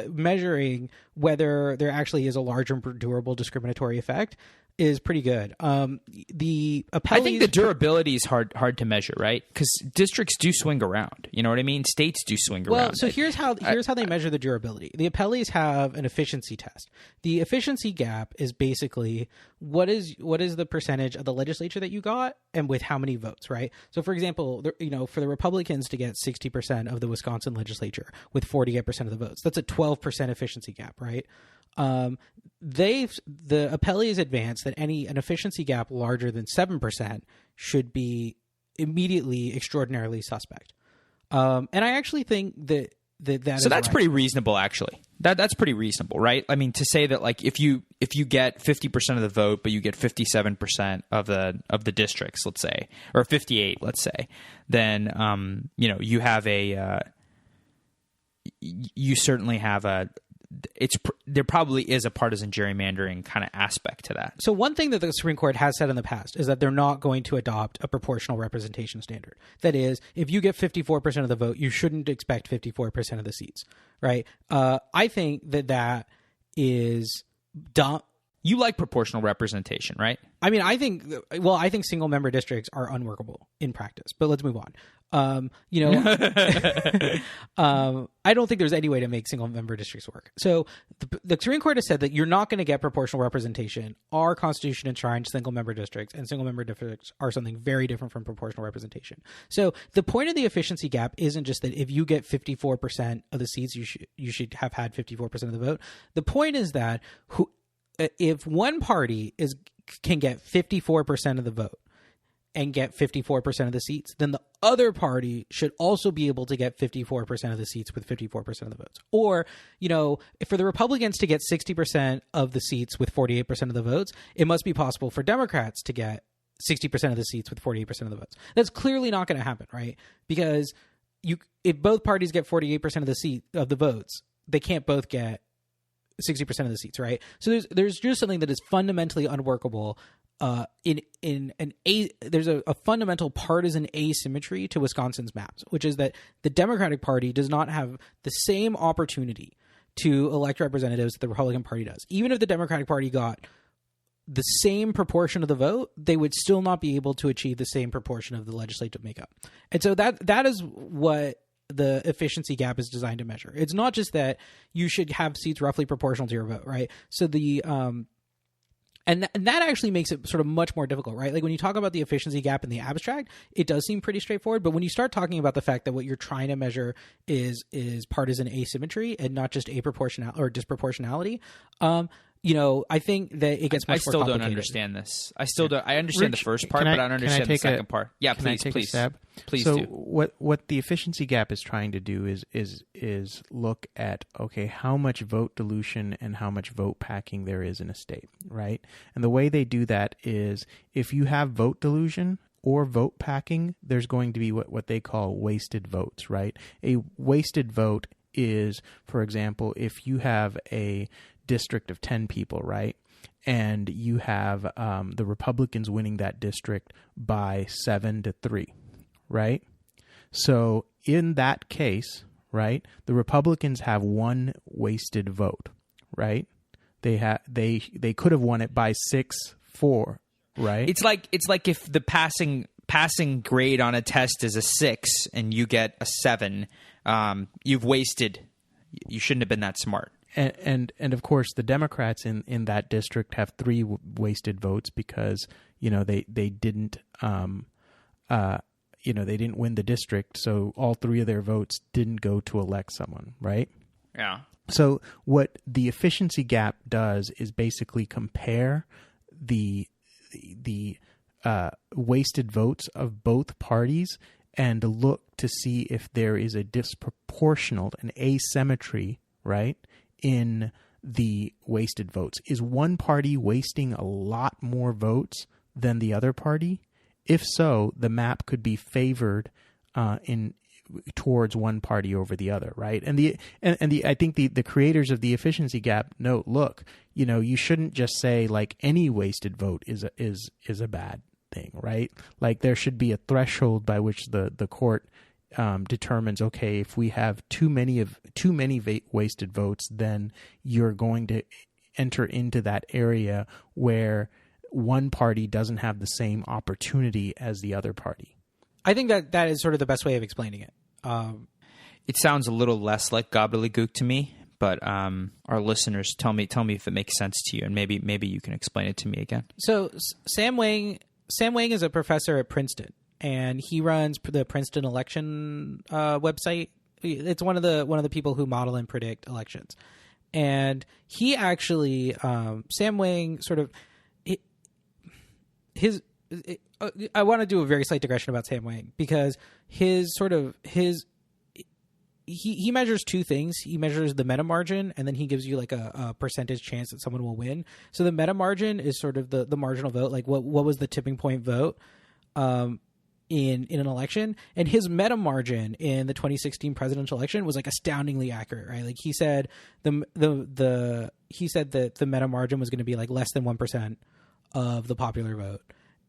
Measuring whether there actually is a large and durable discriminatory effect is pretty good. The appellees, I think the durability is hard to measure, right? Because districts do swing around. You know what I mean? States do swing around. Well, so here's how they measure the durability. The appellees have an efficiency test. The efficiency gap is basically what is the percentage of the legislature that you got and with how many votes, right? So, for example, for the Republicans to get 60% of the Wisconsin legislature with 48% of the votes, that's a 12% efficiency gap, right? The appellees advance that an efficiency gap larger than 7% should be immediately extraordinarily suspect. And I actually think that so that's pretty reasonable, actually. That's pretty reasonable, right? I mean, to say that if you get 50% of the vote, but you get 57% of the districts, let's say, or 58, let's say, then you have you certainly have there probably is a partisan gerrymandering kind of aspect to that. So one thing that the Supreme Court has said in the past is that they're not going to adopt a proportional representation standard. That is, if you get 54% of the vote, you shouldn't expect 54% of the seats, right? I think that is dumb. You like proportional representation, right? I mean, I think single member districts are unworkable in practice, but let's move on. I don't think there's any way to make single member districts work. So the Supreme Court has said that you're not going to get proportional representation. Our Constitution enshrines single member districts, and single member districts are something very different from proportional representation. So the point of the efficiency gap isn't just that if you get 54% of the seats, you should have had 54% of the vote. The point is that if one party can get 54% of the vote and get 54% of the seats, then the other party should also be able to get 54% of the seats with 54% of the votes. Or, for the Republicans to get 60% of the seats with 48% of the votes, it must be possible for Democrats to get 60% of the seats with 48% of the votes. That's clearly not going to happen, right? Because if both parties get 48% of the votes, they can't both get 60% of the seats, right? So there's just something that is fundamentally unworkable. There's a fundamental partisan asymmetry to Wisconsin's maps, which is that the Democratic Party does not have the same opportunity to elect representatives that the Republican Party does. Even if the Democratic Party got the same proportion of the vote, they would still not be able to achieve the same proportion of the legislative makeup. And so that is what the efficiency gap is designed to measure. It's not just that you should have seats roughly proportional to your vote, right? So and that actually makes it sort of much more difficult, right? Like when you talk about the efficiency gap in the abstract, it does seem pretty straightforward. But when you start talking about the fact that what you're trying to measure is partisan asymmetry and not just aproportional or disproportionality, I think that it gets much more complicated. I still don't understand this. I still don't. I understand the first part, but I don't understand the second part. Yeah, please. Please so do. What the efficiency gap is trying to do is look at, okay, how much vote dilution and how much vote packing there is in a state, right? And the way they do that is if you have vote dilution or vote packing, there's going to be what they call wasted votes, right? A wasted vote is, for example, if you have a district of 10 people, right? And you have the Republicans winning that district by 7-3, right? So in that case, right, the Republicans have one wasted vote, right? They could have won it by 6-4, right? It's like if the passing grade on a test is a 6 and you get a 7, you've wasted. You shouldn't have been that smart. And of course the Democrats in that district have 3 wasted votes because they didn't they didn't win the district, so all 3 of their votes didn't go to elect someone, right? Yeah. So what the efficiency gap does is basically compare the wasted votes of both parties and look to see if there is a disproportional, an asymmetry, right, in the wasted votes. Is one party wasting a lot more votes than the other party? If so, the map could be favored towards one party over the other, right? And I think the creators of the efficiency gap note, look, you shouldn't just say like any wasted vote is a bad thing, right? Like there should be a threshold by which the court determines, okay, if we have too many wasted votes, then you're going to enter into that area where one party doesn't have the same opportunity as the other party. I think that is sort of the best way of explaining it. It sounds a little less like gobbledygook to me, but our listeners, tell me if it makes sense to you, and maybe you can explain it to me again. So Sam Wang is a professor at Princeton, and he runs the Princeton election website. It's one of the people who model and predict elections. And he actually, Sam Wang sort of, I want to do a very slight digression about Sam Wang because he measures 2 things. He measures the meta margin, and then he gives you like a percentage chance that someone will win. So the meta margin is sort of the marginal vote, like what was the tipping point vote in an election. And his meta margin in the 2016 presidential election was like astoundingly accurate, right? Like he said that the meta margin was going to be like less than 1% of the popular vote.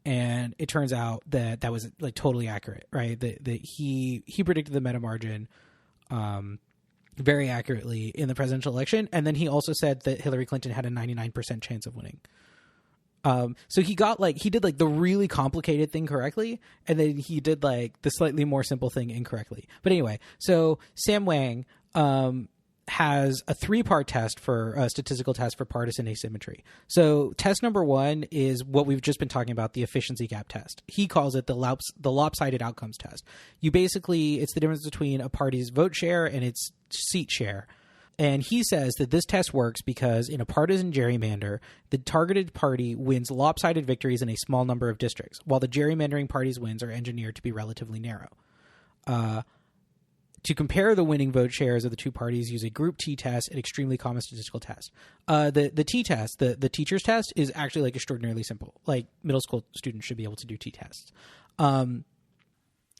And it turns out that was like totally accurate, right? That he predicted the meta margin very accurately in the presidential election. And then he also said that Hillary Clinton had a 99% chance of winning. So he did like the really complicated thing correctly, and then he did like the slightly more simple thing incorrectly. But anyway, so Sam Wang has a 3-part test for a statistical test for partisan asymmetry. So test number 1 is what we've just been talking about, the efficiency gap test. He calls it the lopsided outcomes test. It's the difference between a party's vote share and its seat share. And he says that this test works because in a partisan gerrymander, the targeted party wins lopsided victories in a small number of districts, while the gerrymandering party's wins are engineered to be relatively narrow. To compare the winning vote shares of the two parties, use a group t-test, an extremely common statistical test. The t-test, the teacher's test, is actually like extraordinarily simple. Like middle school students should be able to do t-tests.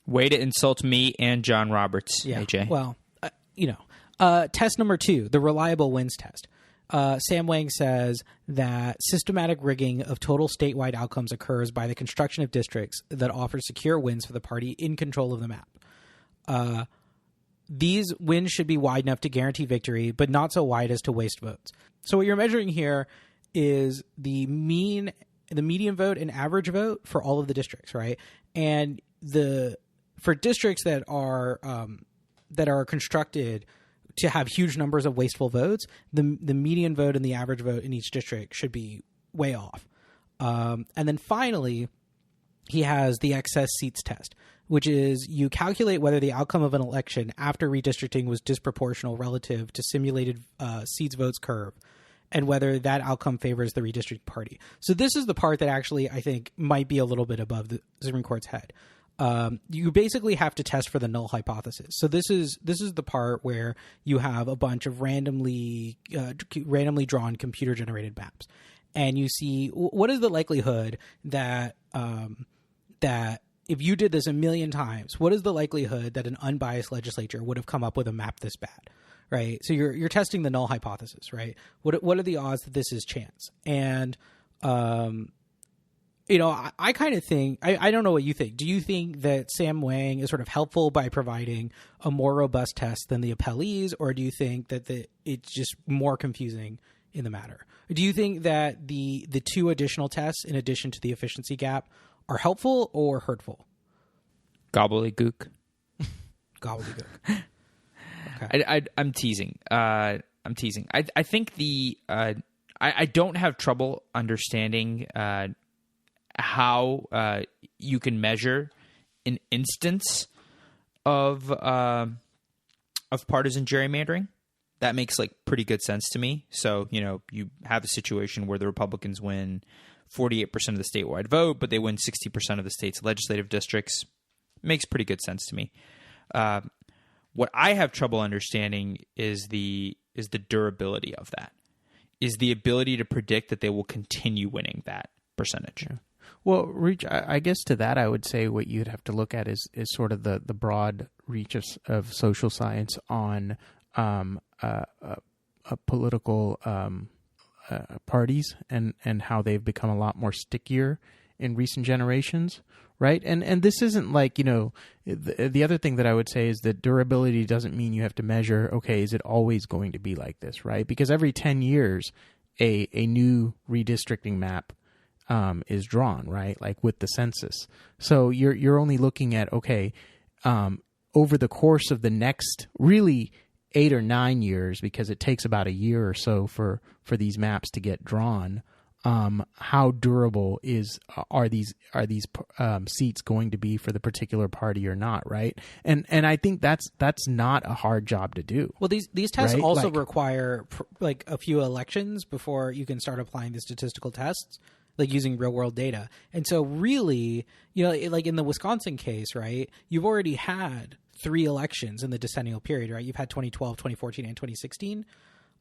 Way to insult me and John Roberts, Yeah. AJ. Well, test number 2, the reliable wins test. Sam Wang says that systematic rigging of total statewide outcomes occurs by the construction of districts that offer secure wins for the party in control of the map. These wins should be wide enough to guarantee victory, but not so wide as to waste votes. So what you're measuring here is the median vote and average vote for all of the districts, right? And for districts that are constructed to have huge numbers of wasteful votes, the median vote and the average vote in each district should be way off. And then finally, he has the excess seats test, which is you calculate whether the outcome of an election after redistricting was disproportional relative to simulated seats votes curve, and whether that outcome favors the redistricting party. So this is the part that actually I think might be a little bit above the Supreme Court's head. You basically have to test for the null hypothesis. So this is the part where you have a bunch of randomly drawn computer generated maps, and you see what is the likelihood that if you did this a million times, what is the likelihood that an unbiased legislature would have come up with a map this bad, right? So you're testing the null hypothesis, right? What are the odds that this is chance? And I kind of think I don't know what you think. Do you think that Sam Wang is sort of helpful by providing a more robust test than the appellees, or do you think that it's just more confusing in the matter? Do you think that the 2 additional tests, in addition to the efficiency gap, are helpful or hurtful? Gobbledygook. Gobbledygook. Okay. I'm teasing. I think I don't have trouble understanding how you can measure an instance of partisan gerrymandering. That makes like pretty good sense to me. So, you have a situation where the Republicans win 48% of the statewide vote, but they win 60% of the state's legislative districts. Makes pretty good sense to me. What I have trouble understanding is the durability of that. Is the ability to predict that they will continue winning that percentage. Yeah. Well, reach. I guess to that, I would say what you'd have to look at is sort of the broad reach of social science on political parties and how they've become a lot more stickier in recent generations, right? And this isn't like, the other thing that I would say is that durability doesn't mean you have to measure, okay, is it always going to be like this, right? Because every 10 years, a new redistricting map is drawn, right? Like with the census. So you're only looking at, okay, over the course of the next really 8 or 9 years, because it takes about a year or so for these maps to get drawn. How durable are these seats going to be for the particular party or not, right? And I think that's not a hard job to do. Well, these tests right? also require like a few elections before you can start applying the statistical tests, like using real world data. And so really, like in the Wisconsin case, right, you've already had 3 elections in the decennial period, right? You've had 2012, 2014, and 2016.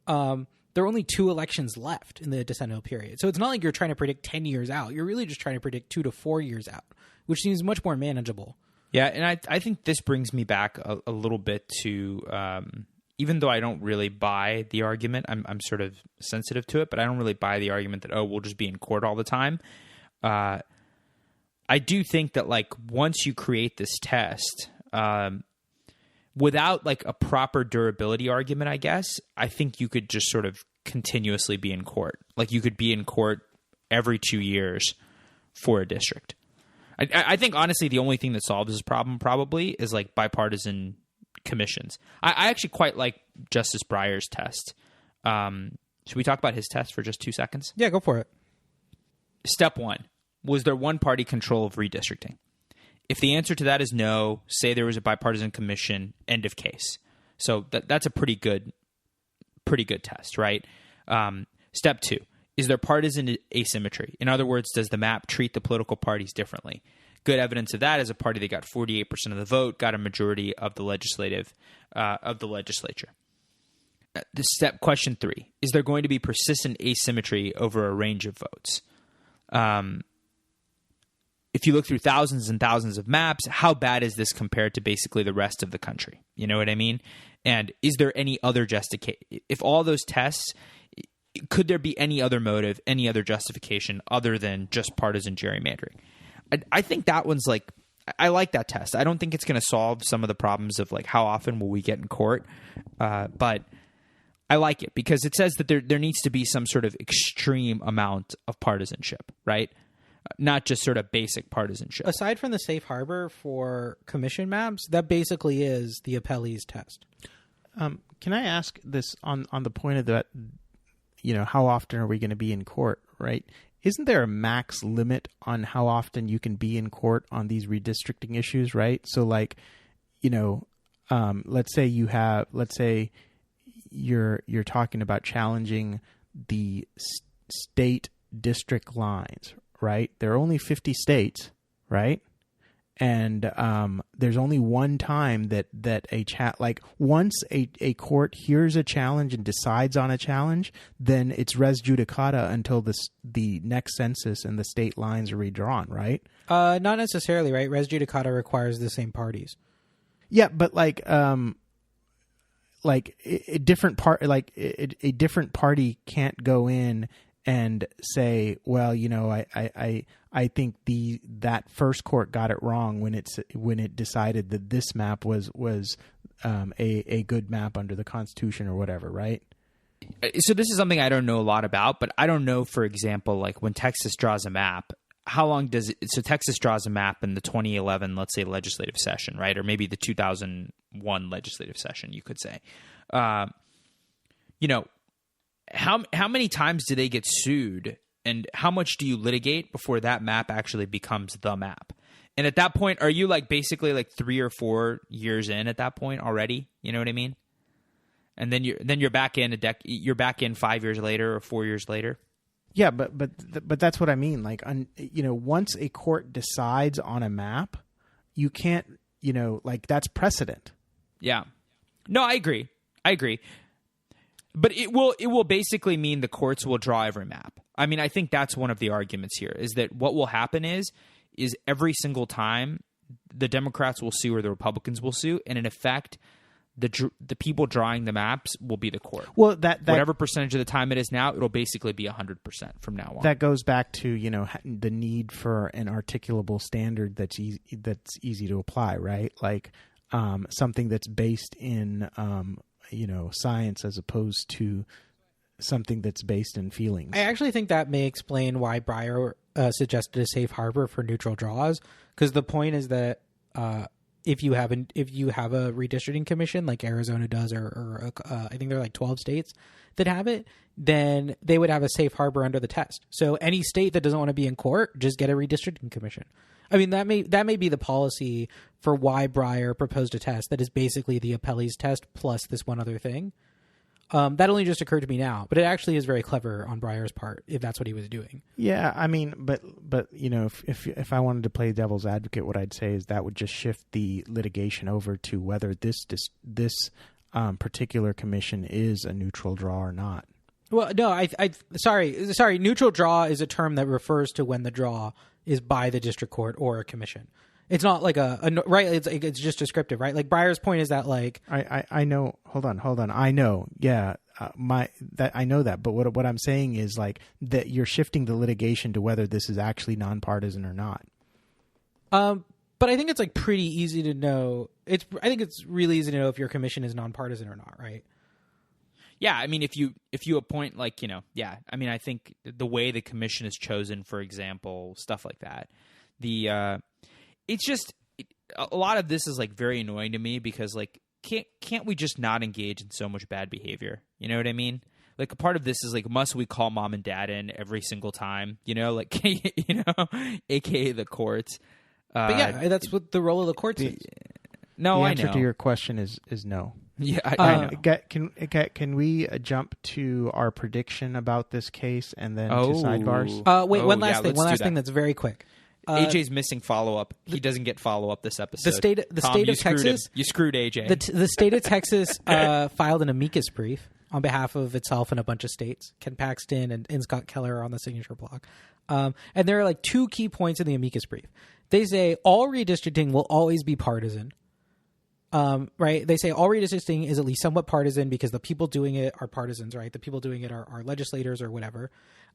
There are only 2 elections left in the decennial period. So it's not like you're trying to predict 10 years out. You're really just trying to predict 2 to 4 years out, which seems much more manageable. Yeah, and I think this brings me back a little bit to, even though I don't really buy the argument, I'm sort of sensitive to it, but I don't really buy the argument that, we'll just be in court all the time. I do think that, like, once you create this test, without like a proper durability argument, I guess, I think you could just sort of continuously be in court. Like you could be in court every 2 years for a district. I think honestly, the only thing that solves this problem probably is like bipartisan commissions. I actually quite like Justice Breyer's test. Should we talk about his test for just 2 seconds? Yeah, go for it. Step 1, was there one party control of redistricting? If the answer to that is no, say there was a bipartisan commission, end of case. So that's a pretty good test, right? Step 2, is there partisan asymmetry? In other words, does the map treat the political parties differently? good evidence of that is a party that got 48% of the vote, got a majority of the legislature. Question 3: is there going to be persistent asymmetry over a range of votes? If you look through thousands and thousands of maps, how bad is this compared to basically the rest of the country? You know what I mean? And is there any other if all those tests, could there be any other motive, any other justification other than just partisan gerrymandering? I think that one's like, I like that test. I don't think it's going to solve some of the problems of like how often will we get in court, but I like it because it says that there needs to be some sort of extreme amount of partisanship, right? Not just sort of basic partisanship. Aside from the safe harbor for commission maps, that basically is the appellee's test. Can I ask this on the point of that, how often are we going to be in court, right? Isn't there a max limit on how often you can be in court on these redistricting issues, right? So like, let's say you're talking about challenging the state district lines, right? There are only 50 states, right? And there's only one time that once a court hears a challenge and decides on a challenge, then it's res judicata until the next census and the state lines are redrawn, right? Not necessarily, right? Res judicata requires the same parties. Yeah, but a different party can't go in and say, well, I think that first court got it wrong when it decided that this map was a good map under the Constitution or whatever, right? So this is something I don't know a lot about, but I don't know, for example, like when Texas draws a map, how long does it? So Texas draws a map in the 2011, let's say, legislative session, right? Or maybe the 2001 legislative session, you could say. How many times do they get sued, and how much do you litigate before that map actually becomes the map? And at that point, are you like basically like 3 or 4 years in at that point already? You know what I mean? And then you're back in you're back in 5 years later or 4 years later. Yeah, but that's what I mean. Like, once a court decides on a map, you can't, that's precedent. Yeah. No, I agree. But it will basically mean the courts will draw every map. I mean, I think that's one of the arguments here, is that what will happen is every single time the Democrats will sue or the Republicans will sue, and in effect, the people drawing the maps will be the court. Well, that whatever percentage of the time it is now, it'll basically be 100% from now on. That goes back to the need for an articulable standard that's easy to apply, right? Like something that's based in science as opposed to something that's based in feelings. I actually think that may explain why Breyer suggested a safe harbor for neutral draws, because the point is that if you have a redistricting commission like Arizona does, or I think there are like 12 states that have it, then they would have a safe harbor under the test. So any state that doesn't want to be in court, just get a redistricting commission. I mean, that may be the policy for why Breyer proposed a test that is basically the appellee's test plus this one other thing. That only just occurred to me now, but it actually is very clever on Breyer's part if that's what he was doing. Yeah, I mean, but if I wanted to play devil's advocate, what I'd say is that would just shift the litigation over to whether this particular commission is a neutral draw or not. Well, no, sorry. Neutral draw is a term that refers to when the draw is by the district court or a commission. It's not like a right. It's just descriptive, right? Like Breyer's point is that like I know. Hold on. I know. Yeah, I know that. But what I'm saying is like that you're shifting the litigation to whether this is actually nonpartisan or not. But I think it's like pretty easy to know. I think it's really easy to know if your commission is nonpartisan or not, right? Yeah, I mean, if you appoint I mean, I think the way the commission is chosen, for example, stuff like that, it's just a lot of this is like very annoying to me because like can't we just not engage in so much bad behavior? You know what I mean? Like a part of this is like, must we call mom and dad in every single time? Like AKA the courts. But yeah, that's what the role of the courts is. No, the I answer know. to your question is no. Yeah, I know. Can we jump to our prediction about this case and then to sidebars? Wait, one last thing that's very quick. AJ's missing follow-up. He doesn't get follow-up this episode. The state of Texas. You screwed AJ. The state of Texas filed an amicus brief on behalf of itself and a bunch of states. Ken Paxton and Scott Keller are on the signature block. And there are like two key points in the amicus brief. They say all redistricting will always be partisan. Right? They say all redistricting is at least somewhat partisan because the people doing it are partisans, right? The people doing it are legislators or whatever.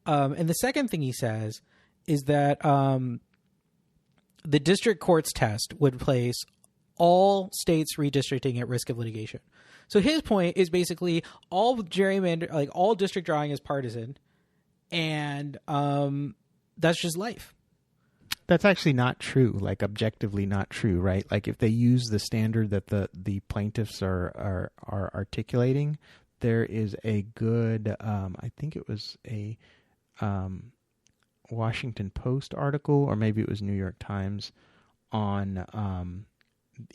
And the second thing he says is that the district court's test would place all states redistricting at risk of litigation. So his point is basically all gerrymander, like all district drawing is partisan, and that's just life. That's actually not true, like objectively not true, right? Like if they use the standard that the plaintiffs are articulating, there is a good, I think it was a Washington Post article, or maybe it was New York Times on,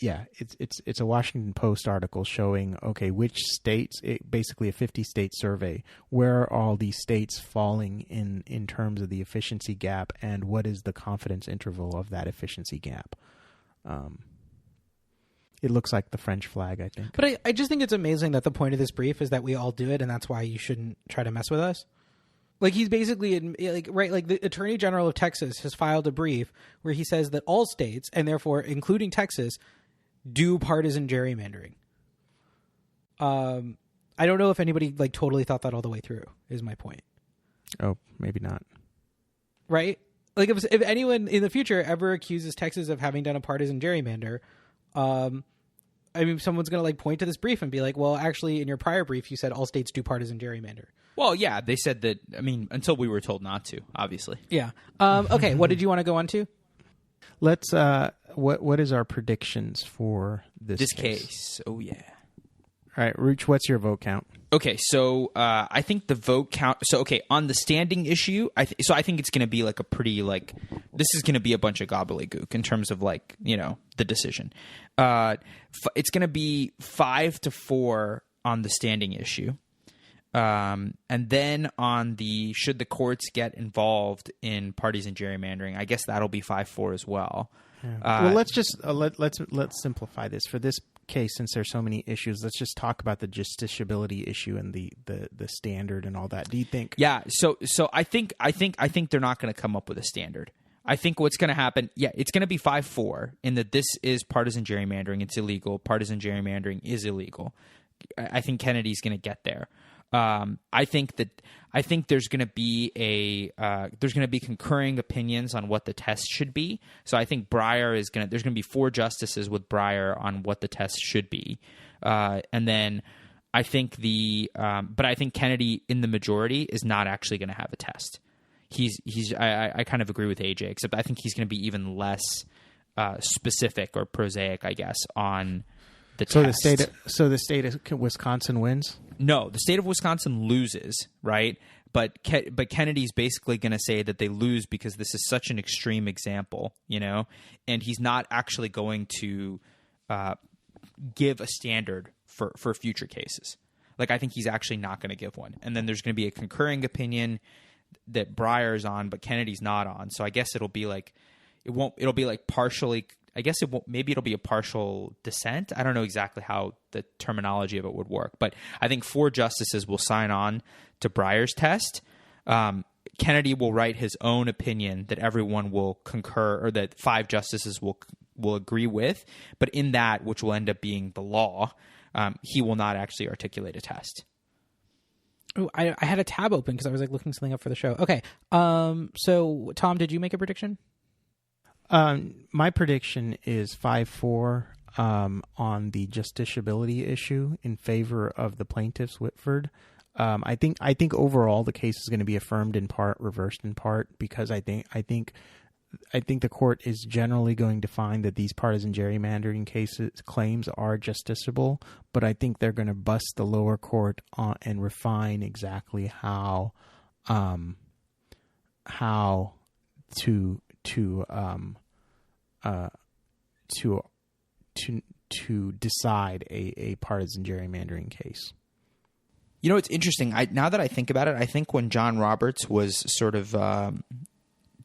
it's a Washington Post article showing, okay, which states, basically a 50-state survey, where are all these states falling in terms of the efficiency gap, and what is the confidence interval of that efficiency gap? It looks like the French flag, I think. But I just think it's amazing that the point of this brief is that we all do it, and that's why you shouldn't try to mess with us. Like he's basically like the Attorney General of Texas has filed a brief where he says that all states, and therefore including Texas, do partisan gerrymandering. I don't know if anybody like totally thought that all the way through. Is my point. Oh, maybe not. Right? Like if anyone in the future ever accuses Texas of having done a partisan gerrymander, I mean, someone's going to like point to this brief and be like, well, actually, in your prior brief, you said all states do partisan gerrymander. Well, yeah, they said that. I mean, until we were told not to, obviously. Yeah. Okay. What did you want to go on to? Let's. What is our predictions for this case? Oh yeah. All right, Rooch, what's your vote count? Okay, so I think the vote count. So okay, on the standing issue, I think it's going to be like a pretty like this is going to be a bunch of gobbledygook in terms of like the decision. It's going to be 5-4 on the standing issue. And then on the should the courts get involved in partisan gerrymandering, I guess that'll be 5-4 as well. Yeah. Well, let's just let's simplify this for this case, since there's so many issues. Let's just talk about the justiciability issue and the standard and all that. Do you think? Yeah. So I think they're not going to come up with a standard. I think what's going to happen, it's going to be 5-4 in that this is partisan gerrymandering. It's illegal. Partisan gerrymandering is illegal. I think Kennedy's going to get there. I think there's going to be concurring opinions on what the test should be. So I think there's going to be 4 justices with Breyer on what the test should be. And then I think but I think Kennedy in the majority is not actually going to have a test. I kind of agree with AJ, except I think he's going to be even less specific or prosaic, I guess, on the test. So the state of Wisconsin wins? No, the state of Wisconsin loses, right? But Kennedy's basically going to say that they lose because this is such an extreme example, and he's not actually going to give a standard for future cases. Like, I think he's actually not going to give one. And then there's going to be a concurring opinion that Breyer's on, but Kennedy's not on. So I guess it'll be like it'll be like partially. I guess maybe it'll be a partial dissent. I don't know exactly how the terminology of it would work, but I think 4 justices will sign on to Breyer's test. Kennedy will write his own opinion that everyone will concur, or that 5 justices will agree with. But in that, which will end up being the law, he will not actually articulate a test. Oh, I had a tab open because I was like looking something up for the show. Okay. So Tom, did you make a prediction? My prediction is 5-4 on the justiciability issue in favor of the plaintiffs, Whitford. I think overall the case is going to be affirmed in part, reversed in part, because I think the court is generally going to find that these partisan gerrymandering claims are justiciable, but I think they're going to bust the lower court on and refine exactly how to decide a partisan gerrymandering case. It's interesting. Now that I think about it, I think when John Roberts was sort of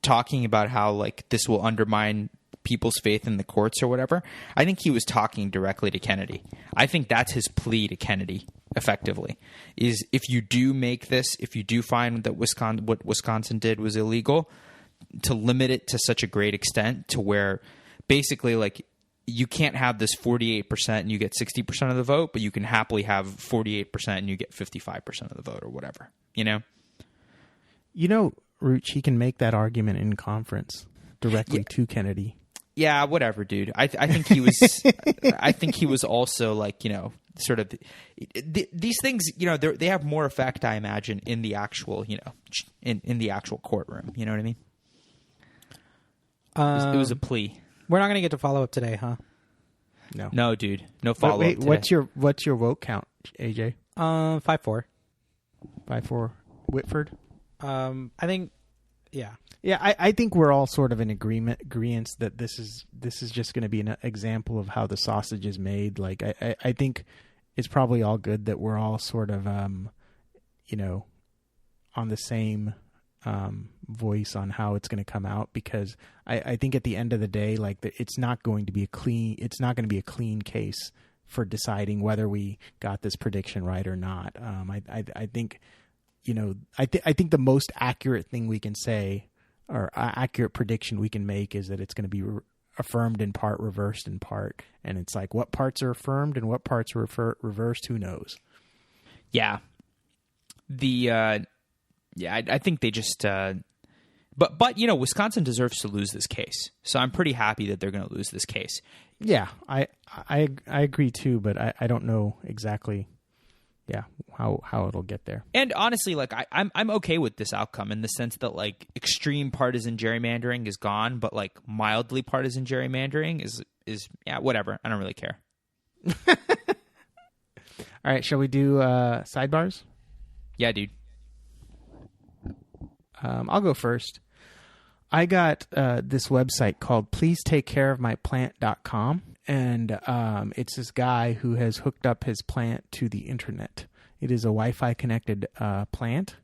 talking about how like this will undermine people's faith in the courts or whatever, I think he was talking directly to Kennedy. I think that's his plea to Kennedy, effectively, is if you do make this, if you do find that what Wisconsin did was illegal, to limit it to such a great extent to where basically like you can't have this 48% and you get 60% of the vote, but you can happily have 48% and you get 55% of the vote or whatever, you know? Rooch, he can make that argument in conference directly to Kennedy. Yeah, whatever, dude. I think he was. I think he was also like, sort of these things. They have more effect, I imagine, in the actual, in the actual courtroom. You know what I mean? It was a plea. We're not going to get to follow up today, huh? No, dude. No follow up. Wait, what's your vote count, AJ? 5-4. 5-4. Whitford. I think. Yeah. Yeah, I think we're all sort of in agreement that this is just going to be an example of how the sausage is made. Like, I think it's probably all good that we're all sort of, on the same voice on how it's going to come out, because I think at the end of the day, like, it's not going to be a clean case for deciding whether we got this prediction right or not. I think. I think the most accurate thing we can say, or accurate prediction we can make, is that it's going to be affirmed in part, reversed in part. And it's like, what parts are affirmed and what parts are reversed, who knows? Yeah. I think they just, but Wisconsin deserves to lose this case. So I'm pretty happy that they're going to lose this case. Yeah, I agree too, but I don't know exactly. Yeah, how it'll get there. And honestly, like I'm okay with this outcome in the sense that like extreme partisan gerrymandering is gone, but like mildly partisan gerrymandering is whatever. I don't really care. All right, shall we do sidebars? Yeah, dude. I'll go first. I got this website called pleasetakecareofmyplant.com. And it's this guy who has hooked up his plant to the internet. It is a Wi-Fi connected plant,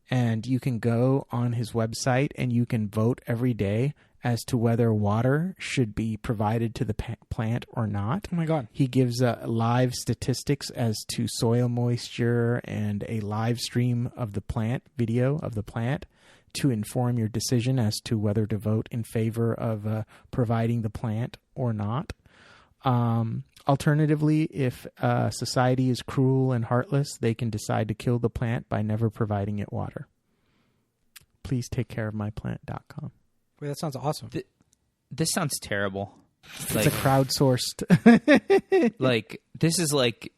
and you can go on his website and you can vote every day as to whether water should be provided to the plant or not. Oh my God. He gives live statistics as to soil moisture and a live stream of the plant, video of the plant, to inform your decision as to whether to vote in favor of providing the plant or not. Alternatively, if society is cruel and heartless, they can decide to kill the plant by never providing it water. Please take care of myplant.com. Wait, that sounds awesome. This sounds terrible. It's a crowdsourced. Like, this is like,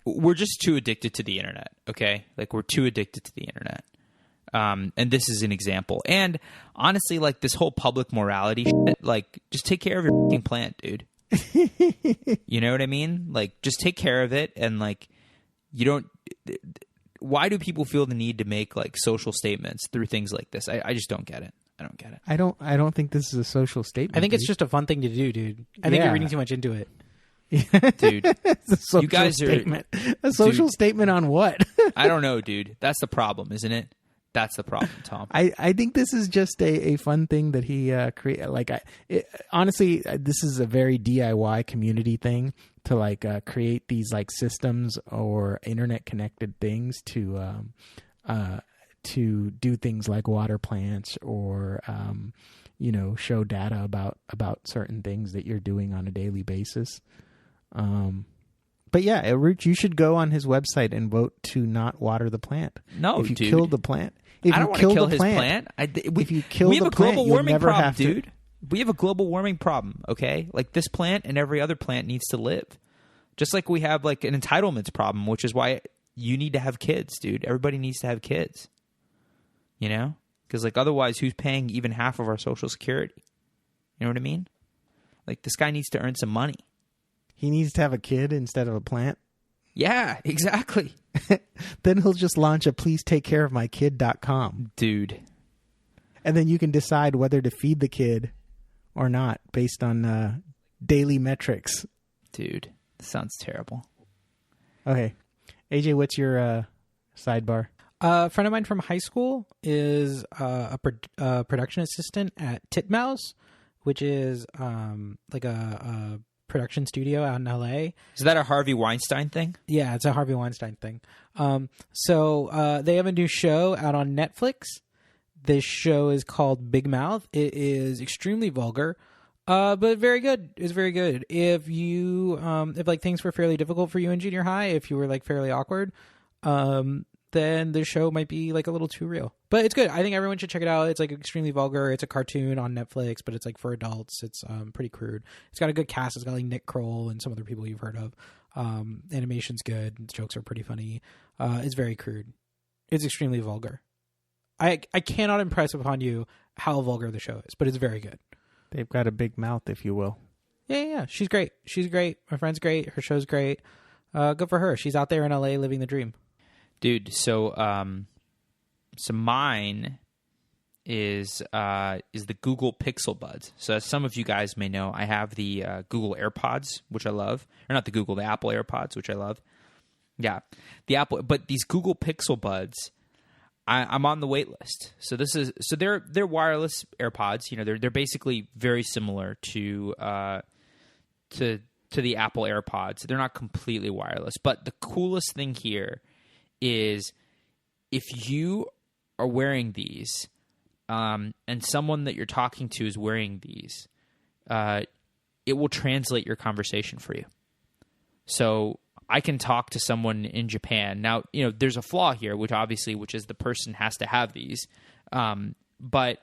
we're just too addicted to the internet, okay? Like, we're too addicted to the internet. And this is an example. And honestly, like, this whole public morality shit, like, just take care of your fucking plant, dude. You know what I mean? Like, just take care of it. And like, why do people feel the need to make like social statements through things like this? I just don't get it. I don't get it. I don't think this is a social statement. I think it's just a fun thing to do, dude. I think you're reading too much into it. Dude, you guys statement. A social statement on what? I don't know, dude. That's the problem, isn't it? That's the problem, Tom. I think this is just a fun thing that he created. Like, honestly, this is a very DIY community thing to like create these like systems or internet connected things to do things like water plants or show data about certain things that you're doing on a daily basis. But yeah, Root, you should go on his website and vote to not water the plant. No, if you dude. kill the plant. I don't want to kill his plant. If you kill we have the a global plant, warming problem, dude. We have a global warming problem, okay? Like, this plant and every other plant needs to live. Just like we have like an entitlements problem, which is why you need to have kids, dude. Everybody needs to have kids. You know? Because like otherwise, who's paying even half of our Social Security? You know what I mean? Like, this guy needs to earn some money. He needs to have a kid instead of a plant? Yeah, exactly. Then he'll just launch a pleasetakecareofmykid.com. Dude. And then you can decide whether to feed the kid or not based on daily metrics. Dude, this sounds terrible. Okay. AJ, what's your sidebar? A friend of mine from high school is a production assistant at Titmouse, which is like a production studio out in LA. Is that a Harvey Weinstein thing? Yeah, it's a Harvey Weinstein thing. So they have a new show out on Netflix. This show is called Big Mouth. It is extremely vulgar, but very good. It's very good. If you if like things were fairly difficult for you in junior high, if you were like fairly awkward, then the show might be like a little too real. But it's good. I think everyone should check it out. It's like extremely vulgar. It's a cartoon on Netflix, but it's like for adults. It's pretty crude. It's got a good cast. It's got like Nick Kroll and some other people you've heard of. Animation's good. The jokes are pretty funny. It's very crude. It's extremely vulgar. I cannot impress upon you how vulgar the show is, but it's very good. They've got a big mouth, if you will. Yeah. She's great. She's great. My friend's great. Her show's great. Good for her. She's out there in LA living the dream. Dude, so mine is the Google Pixel Buds. So as some of you guys may know, I have the Google AirPods, which I love. Or not the Google, the Apple AirPods, which I love. Yeah, the Apple. But these Google Pixel Buds, I'm on the wait list. So they're wireless AirPods. You know, they're basically very similar to the Apple AirPods. They're not completely wireless, but the coolest thing here is if you are wearing these and someone that you're talking to is wearing these, it will translate your conversation for you. So I can talk to someone in Japan. Now, you know, there's a flaw here, which is the person has to have these. But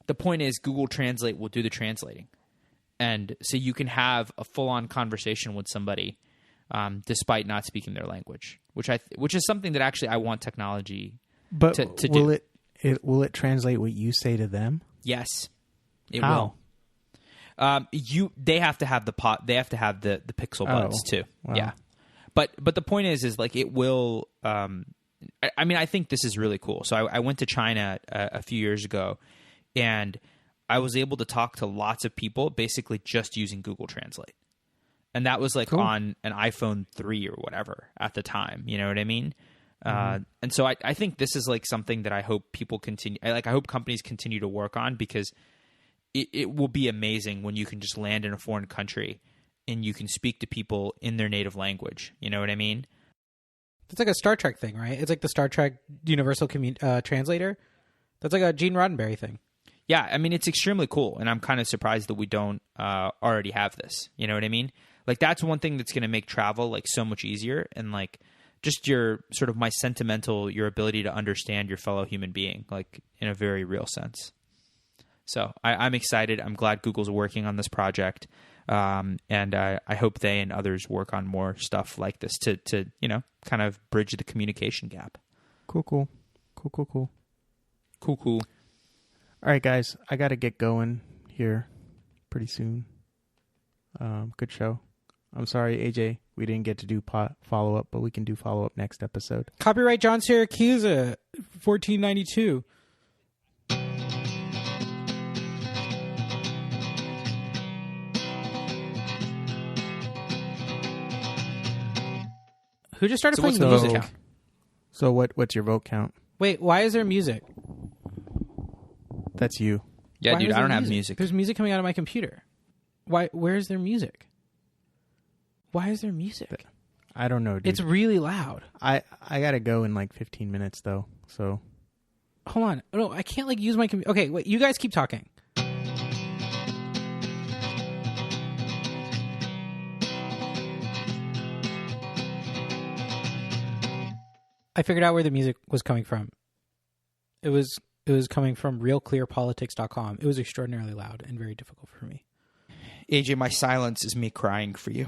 the point is Google Translate will do the translating. And so you can have a full-on conversation with somebody despite not speaking their language, which is something that actually I want technology to do. Will it translate what you say to them? Yes, it How? will. They have to have the Pixel Buds too. Wow. Yeah, but the point is like it will. I mean, I think this is really cool. So I went to China a few years ago, and I was able to talk to lots of people basically just using Google Translate. And that was like on an iPhone 3 or whatever at the time. You know what I mean? And so I think this is like something that I hope people continue. I hope companies continue to work on, because it will be amazing when you can just land in a foreign country and you can speak to people in their native language. You know what I mean? It's like a Star Trek thing, right? It's like the Star Trek Universal Translator. That's like a Gene Roddenberry thing. Yeah, I mean, it's extremely cool, and I'm kind of surprised that we don't already have this. You know what I mean? Like, that's one thing that's going to make travel, like, so much easier, and, like, just your your ability to understand your fellow human being, like, in a very real sense. So I'm excited. I'm glad Google's working on this project, and I hope they and others work on more stuff like this to you know, kind of bridge the communication gap. Cool. Cool. All right, guys, I got to get going here pretty soon. Good show. I'm sorry, AJ, we didn't get to do follow-up, but we can do follow-up next episode. Copyright John Siracusa, 1492. Who just started playing music? So what's your vote count? Wait, why is there music? That's you. Yeah, Why dude, is I there don't have music. There's music coming out of my computer. Why? Where is there music? Why is there music? I don't know, dude. It's really loud. I gotta go in like 15 minutes though. So hold on. No, I can't like use my computer. Okay, wait. You guys keep talking. I figured out where the music was coming from. It was coming from realclearpolitics.com. It was extraordinarily loud and very difficult for me. AJ, my silence is me crying for you.